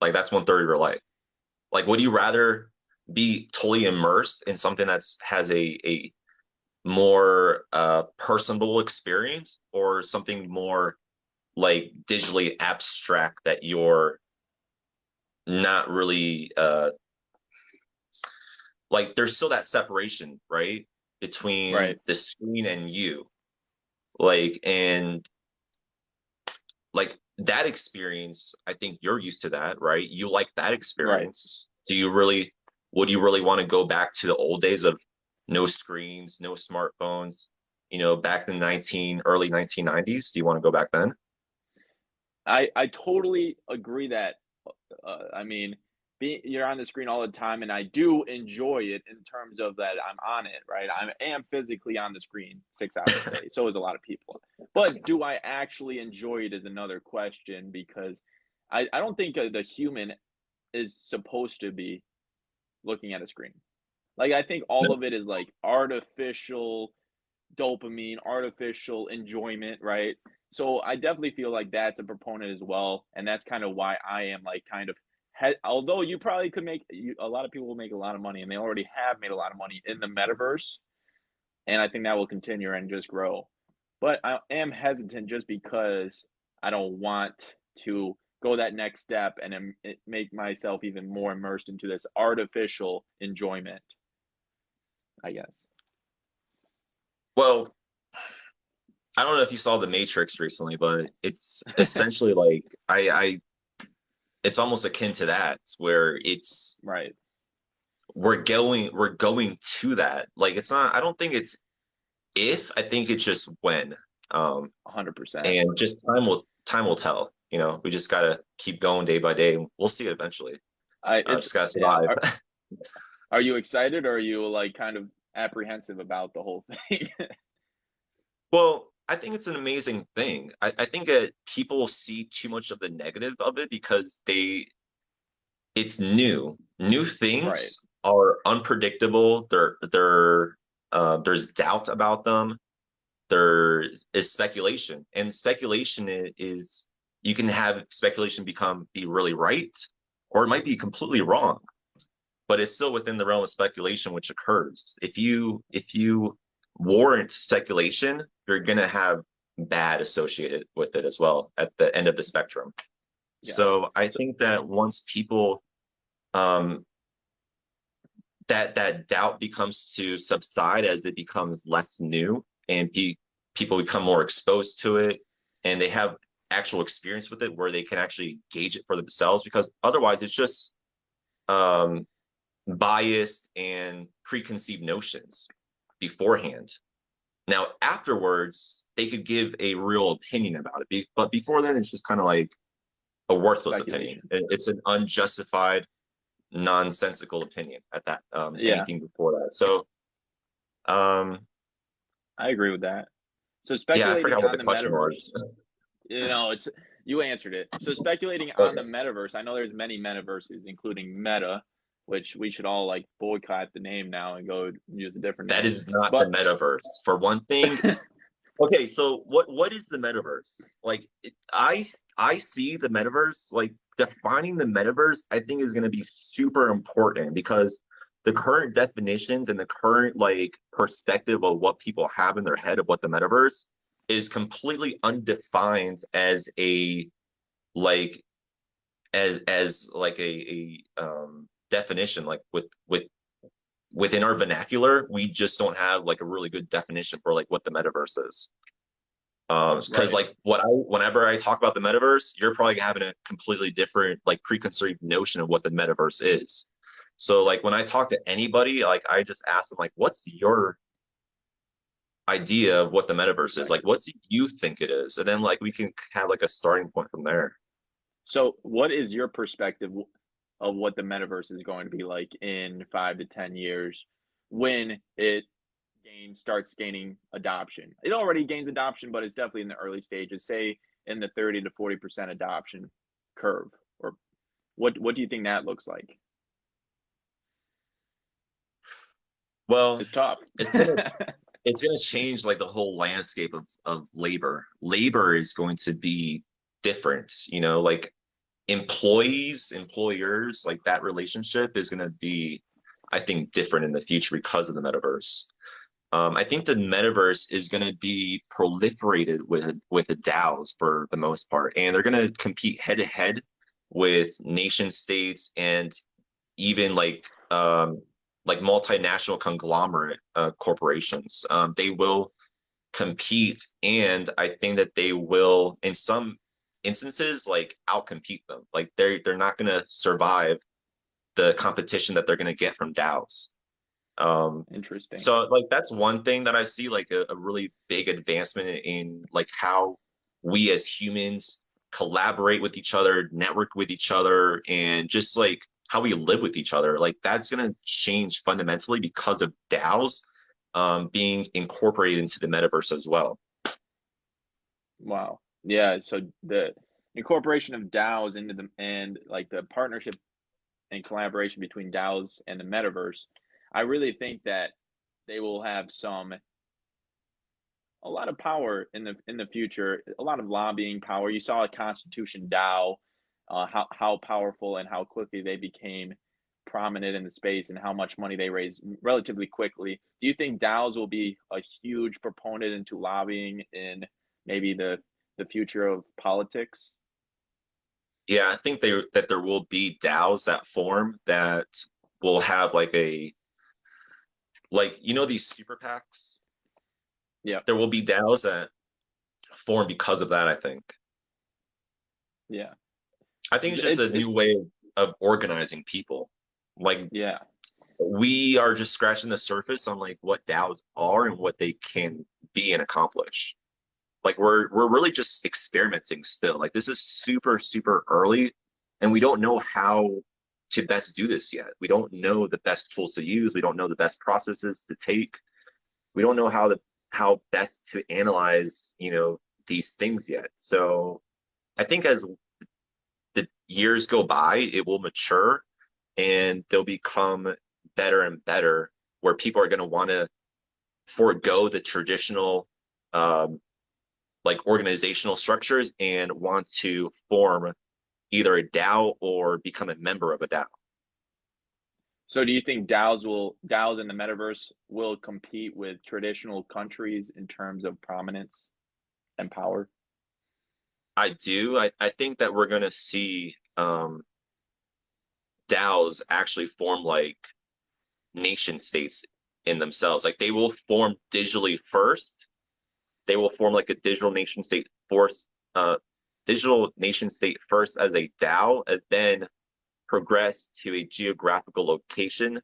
Like that's 1/3 of your life. Like, would you rather be totally immersed in something that's has a more personable experience or something more like digitally abstract that you're not really like there's still that separation, right? Between Right, the screen and you. And like that experience, I think you're used to that, right? You like that right. experience. Would you really want to go back to the old days of no screens, no smartphones, back in the early 1990s? Do you want to go back then? I totally agree that I mean, you're on the screen all the time, and I do enjoy it in terms of that I'm on it, right? I am physically on the screen 6 hours a day. So is a lot of people. But do I actually enjoy it is another question because I don't think the human is supposed to be looking at a screen. Like I think all No. of it is like artificial dopamine, artificial enjoyment, right? So I definitely feel like that's a proponent as well, and that's kind of why I am like kind of although you probably could a lot of people will make a lot of money, and they already have made a lot of money in the metaverse, and I think that will continue and just grow. But I am hesitant just because I don't want to go that next step and make myself even more immersed into this artificial enjoyment, I guess. Well, I don't know if you saw The Matrix recently, but it's essentially like it's almost akin to that, where it's Right. we're going to that. Like it's not, I don't think it's if, I think it's just when. Um, 100%. and just time will tell. We just gotta keep going day by day. We'll see it eventually. It's Just gotta yeah. survive. Are you excited or are you like kind of apprehensive about the whole thing? Well, I think it's an amazing thing. I think that people see too much of the negative of it because it's new. New Right. things are unpredictable. There's doubt about them. There is speculation, and speculation is you can have speculation be really right, or it might be completely wrong, but it's still within the realm of speculation which occurs. If you warrant speculation, you're gonna have bad associated with it as well at the end of the spectrum. Yeah. So I So think that once people um, that doubt becomes to subside as it becomes less new and people become more exposed to it and they have actual experience with it where they can actually gauge it for themselves because otherwise it's just um, biased and preconceived notions beforehand. Now, afterwards, they could give a real opinion about it, but before then, it's just kind of like a worthless opinion. speculation. It's an unjustified, nonsensical opinion at that. Yeah, Anything before that. So, um, I agree with that. So yeah, I speculating forgot what on the the question metaverse, was. it's you answered it. So speculating on the Okay, metaverse, I know there's many metaverses, including Meta, which we should all like boycott the name now and go use a different that name. is not the But metaverse. For one thing, okay, so what is the metaverse? Like I see the metaverse like defining the metaverse I think is going to be super important because the current definitions and the current like perspective of what people have in their head of what the metaverse is completely undefined as a like as like a definition like within our vernacular we just don't have like a really good definition for like what the metaverse is. Because right. like whenever I talk about the metaverse, you're probably having a completely different like preconceived notion of what the metaverse is. So like when I talk to anybody, like I just ask them like, what's your idea of what the metaverse is? Like, Perspective. what do you think it is? And then like we can have like a starting point from there. So what is your perspective of what the metaverse is going to be like in 5 to 10 years when it starts gaining adoption? It already gains adoption, but it's definitely in the early stages, say in the 30 to 40% adoption curve. Or what do you think that looks like? Well, It's tough. it's gonna it's going to change like the whole landscape of labor. Labor is going to be different, like employees, employers, like that relationship is going to be, I think, different in the future because of the metaverse. I think the metaverse is going to be proliferated with the DAOs for the most part, and they're going to compete head to head with nation states and even like multinational conglomerate corporations. They will compete, and I think that they will, in some instances, like outcompete them. Like they're not going to survive the competition that they're going to get from DAOs. Um, Interesting. so like that's one thing that I see like a really big advancement in like how we as humans collaborate with each other, network with each other, and just like how we live with each other. Like that's gonna change fundamentally because of DAOs being incorporated into the metaverse as well. Wow. Yeah. So the incorporation of DAOs into the and like the partnership and collaboration between DAOs and the metaverse, I really think that they will have a lot of power in the future, a lot of lobbying power. You saw a Constitution DAO, how powerful and how quickly they became prominent in the space and how much money they raised relatively quickly. Do you think DAOs will be a huge proponent into lobbying in maybe the future of politics? Yeah, I think that there will be DAOs that form that will have like a like these super PACs. Yeah, There will be DAOs that form because of that, I think. yeah. I think it's just a It's it, new way of organizing people. Like yeah, we are just scratching the surface on like what DAOs are and what they can be and accomplish. Like we're really just experimenting still. Like this is super, super early and we don't know how to best do this yet. We don't know the best tools to use. We don't know the best processes to take. We don't know how how best to analyze, these things yet. So I think as the years go by, it will mature and they'll become better and better, where people are going to want to forego the traditional um, like organizational structures and want to form either a DAO or become a member of a DAO. So do you think DAOs in the metaverse will compete with traditional countries in terms of prominence and power? I do. I think that we're going to see DAOs actually form like nation states in themselves. Like they will form digitally first. They will form like a digital nation state first as a DAO, and then progress to a geographical location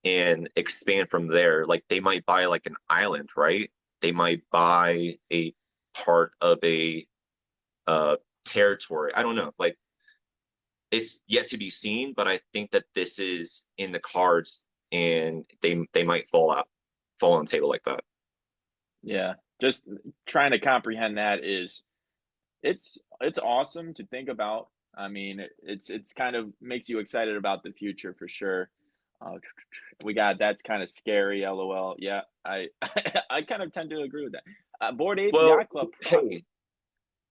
and expand from there. Like they might buy like an island, right? They might buy a part of a uh territory. I don't know. Like it's yet to be seen, but I think that this is in the cards and they might fall on the table like that. Yeah, just trying to comprehend that is it's awesome to think about. I mean, it's kind of makes you excited about the future for sure. Uh, we got that's kind of scary, lol. Yeah, I kind of tend to agree with that. Board Ape Well, Yacht Club, hey,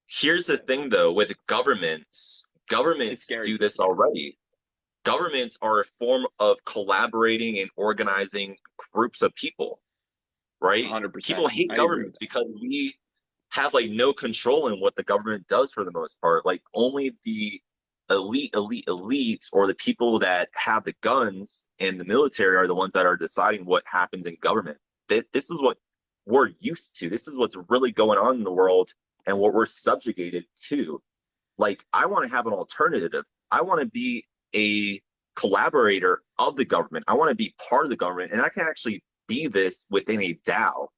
here's the thing though, with it's governments scary do too. this already. Governments are a form of collaborating and organizing groups of people, right? People 100%. hate I agree with governments because we have like no control in what the government does for the most part. Like only the elites, or the people that have the guns and the military are the ones that are deciding what happens in government. This is what we're used to. This is what's really going on in the world and what we're subjugated to. Like, I want to have an alternative. I want to be a collaborator of the government. I want to be part of the government, and I can actually be this within a DAO.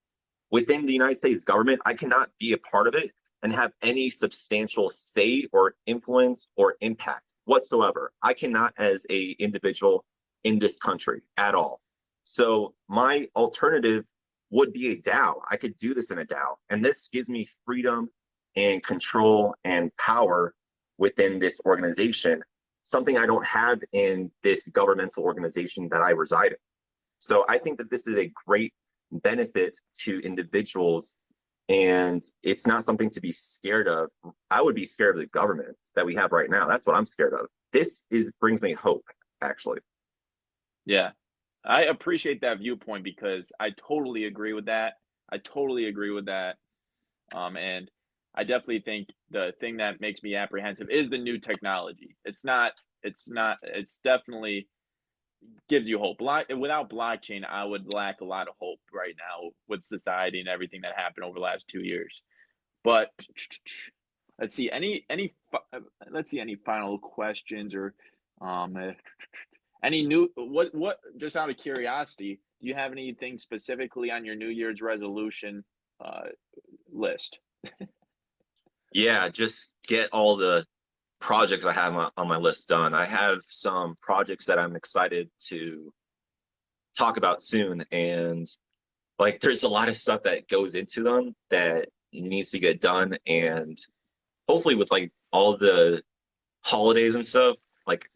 Within the United States government, I cannot be a part of it and have any substantial say or influence or impact whatsoever. I cannot as a individual in this country at all. So my alternative would be a DAO. I could do this in a DAO, and this gives me freedom and control and power within this organization, something I don't have in this governmental organization that I reside in. So I think that this is a great benefit to individuals, and it's not something to be scared of. I would be scared of the government that we have right now. That's what I'm scared of. This is brings me hope, actually. Yeah. I appreciate that viewpoint because I totally agree with that. I totally agree with that. And I definitely think the thing that makes me apprehensive is the new technology. It's definitely gives you hope. Without blockchain, I would lack a lot of hope right now with society and everything that happened over the last 2 years. But let's see let's see any final questions or um, any new what just out of curiosity, do you have anything specifically on your New Year's resolution uh, list? Yeah, just get all the projects I have on my list done. I have some projects that I'm excited to talk about soon, and like there's a lot of stuff that goes into them that needs to get done, and hopefully with like all the holidays and stuff, like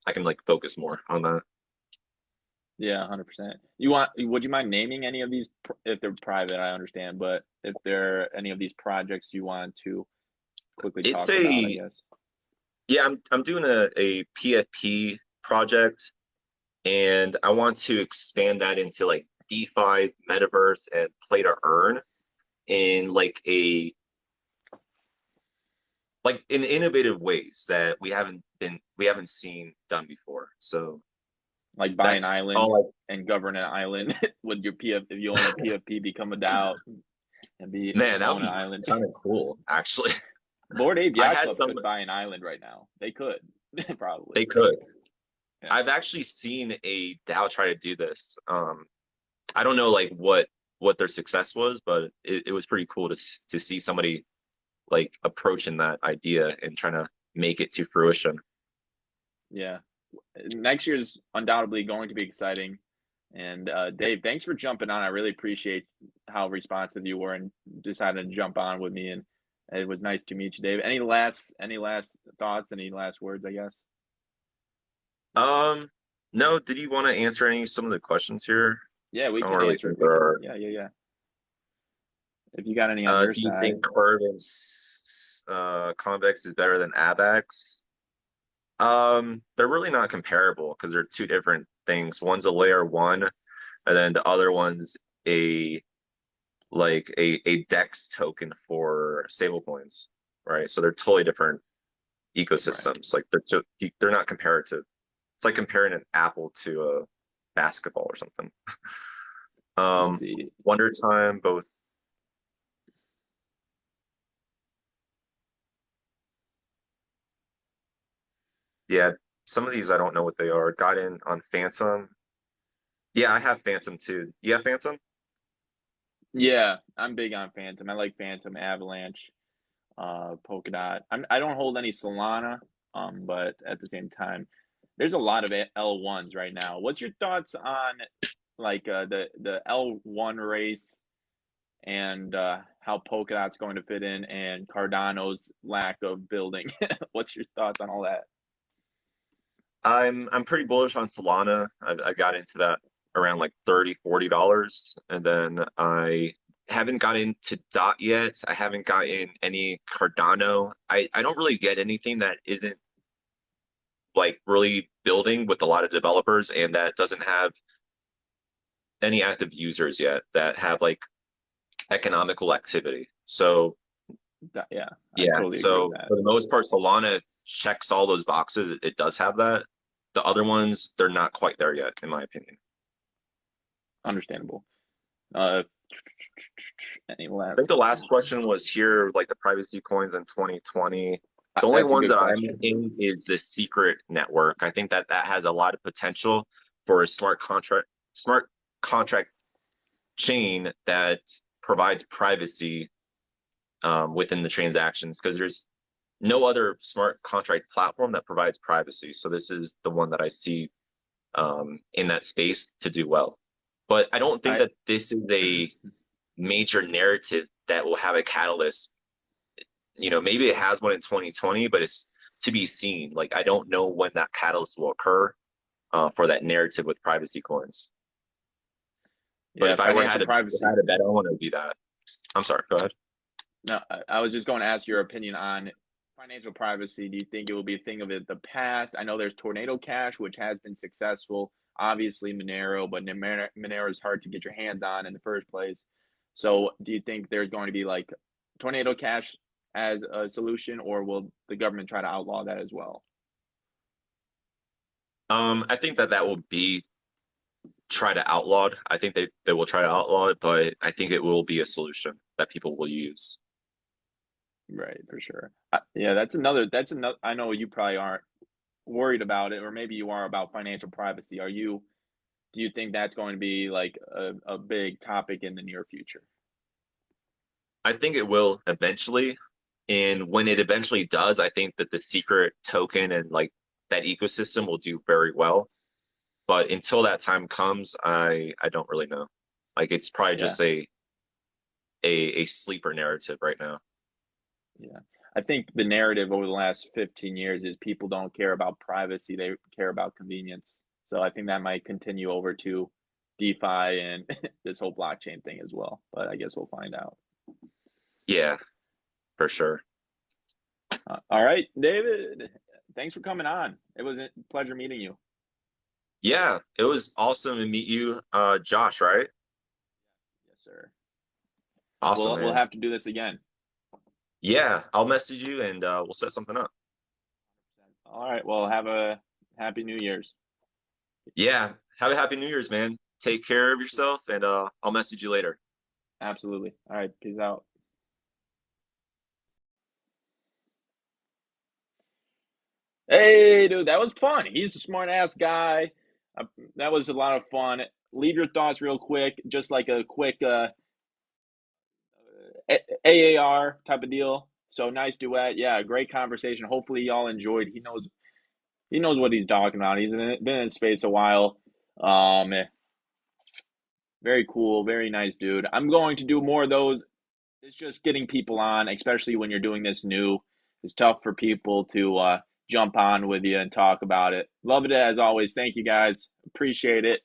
I can like focus more on that. Yeah, 100%. Would you mind naming any of these if they're private, I understand, but if there are any of these projects you want to quickly It's talk about, I a guess. Yeah, I'm doing a PFP project, and I want to expand that into like DeFi, metaverse, and play to earn in like in innovative ways that we haven't seen done before. So Like buy an that's island all and govern an island with your PF if you own a PFP, become a DAO and be man, that would own an be island. kind of cool, actually. Board Ape I Yacht had Club some could buy an island right now. They could probably. They could. Yeah. I've actually seen a DAO try to do this. I don't know like what their success was, but it was pretty cool to see somebody like approaching that idea and trying to make it to fruition. Yeah. Next year's undoubtedly going to be exciting. And Dave, thanks for jumping on. I really appreciate how responsive you were and decided to jump on with me. And it was nice to meet you, Dave. Any last thoughts? Any last words? I guess. Um, no, did you want to answer some of the questions here? Yeah, we I don't can really answer it. think We there can. are. Yeah, yeah, yeah. If you got any on your Do you side, think Curve and Convex is better than ABAX? They're really not comparable because they're two different things. One's a layer one, and then the other one's a a DEX token for stablecoins, right? So they're totally different right? ecosystems. Like they're not comparative. It's like comparing an apple to a basketball or something. Let's Um, see. Wonder Time, both. Yeah, some of these I don't know what they are. Got in on Phantom. Yeah, I have Phantom too. You have Phantom? Yeah, I'm big on Phantom. I like Phantom, Avalanche, Polkadot. I don't hold any Solana, but at the same time, there's a lot of L1s right now. What's your thoughts on like the L1 race and how Polkadot's going to fit in and Cardano's lack of building? What's your thoughts on all that? I'm pretty bullish on Solana. I got into that around like 30, $40. And then I haven't got into Dot yet. I haven't got in any Cardano. I don't really get anything that isn't like really building with a lot of developers and that doesn't have any active users yet that have like economical activity. So Yeah, I yeah, totally agree with so that. for the most part, Solana checks all those boxes. It does have that. The other ones, they're not quite there yet, in my opinion. Understandable. Uh, any I think last? the last question was here, like the privacy coins in 2020. The only That's a ones good that I'm question. in is the secret network. I think that that has a lot of potential for a smart contract chain that provides privacy within the transactions because there's no other smart contract platform that provides privacy. So this is the one that I see in that space to do well. But I don't think I that this is a major narrative that will have a catalyst. Maybe it has one in 2020, but it's to be seen. Like I don't know when that catalyst will occur for that narrative with privacy coins. But yeah, if I were financial privacy. had a bet on one, it would be that. I'm sorry. Go ahead. No, I was just going to ask your opinion on financial privacy. Do you think it will be a thing of the past? I know there's Tornado Cash, which has been successful. Obviously, Monero, but Monero is hard to get your hands on in the first place. So, do you think there's going to be like Tornado Cash as a solution, or will the government try to outlaw that as well? I think that that will be try to outlaw it. I think they will try to outlaw it, but I think it will be a solution that people will use. Right, for sure. Yeah, that's another. I know you probably aren't worried about it, or maybe you are about financial privacy. Are you? Do you think that's going to be like a big topic in the near future? I think it will eventually. And when it eventually does, I think that the secret token and like that ecosystem will do very well. But until that time comes, I don't really know. Like it's probably Yeah, just a sleeper narrative right now. yeah. I think the narrative over the last 15 years is people don't care about privacy, they care about convenience. So I think that might continue over to DeFi and this whole blockchain thing as well. But I guess we'll find out. Yeah, for sure. All right, David, thanks for coming on. It was a pleasure meeting you. Yeah, it was awesome to meet you, Josh, right? Yes, sir. Awesome, We'll man. have to do this again. Yeah, I'll message you and we'll set something up. All right. Well, have a happy New Year's. Yeah, have a happy New Year's, man. Take care of yourself and I'll message you later. Absolutely. All right. Peace out. Hey, dude, that was fun. He's a smart ass guy. Uh, that was a lot of fun. Leave your thoughts real quick, just like a quick AAR type of deal. So nice duet. Yeah, great conversation. Hopefully y'all enjoyed. He knows what he's talking about. Been in space a while. Very cool, very nice dude. I'm going to do more of those. It's just getting people on, especially when you're doing this new. It's tough for people to jump on with you and talk about it. Love it as always. Thank you guys. Appreciate it.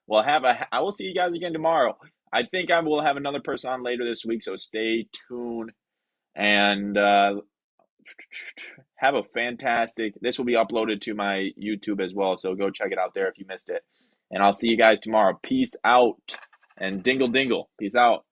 I will see you guys again tomorrow. I think I will have another person on later this week, so stay tuned and have a fantastic. This will be uploaded to my YouTube as well, so go check it out there if you missed it. And I'll see you guys tomorrow. Peace out and dingle dingle. Peace out.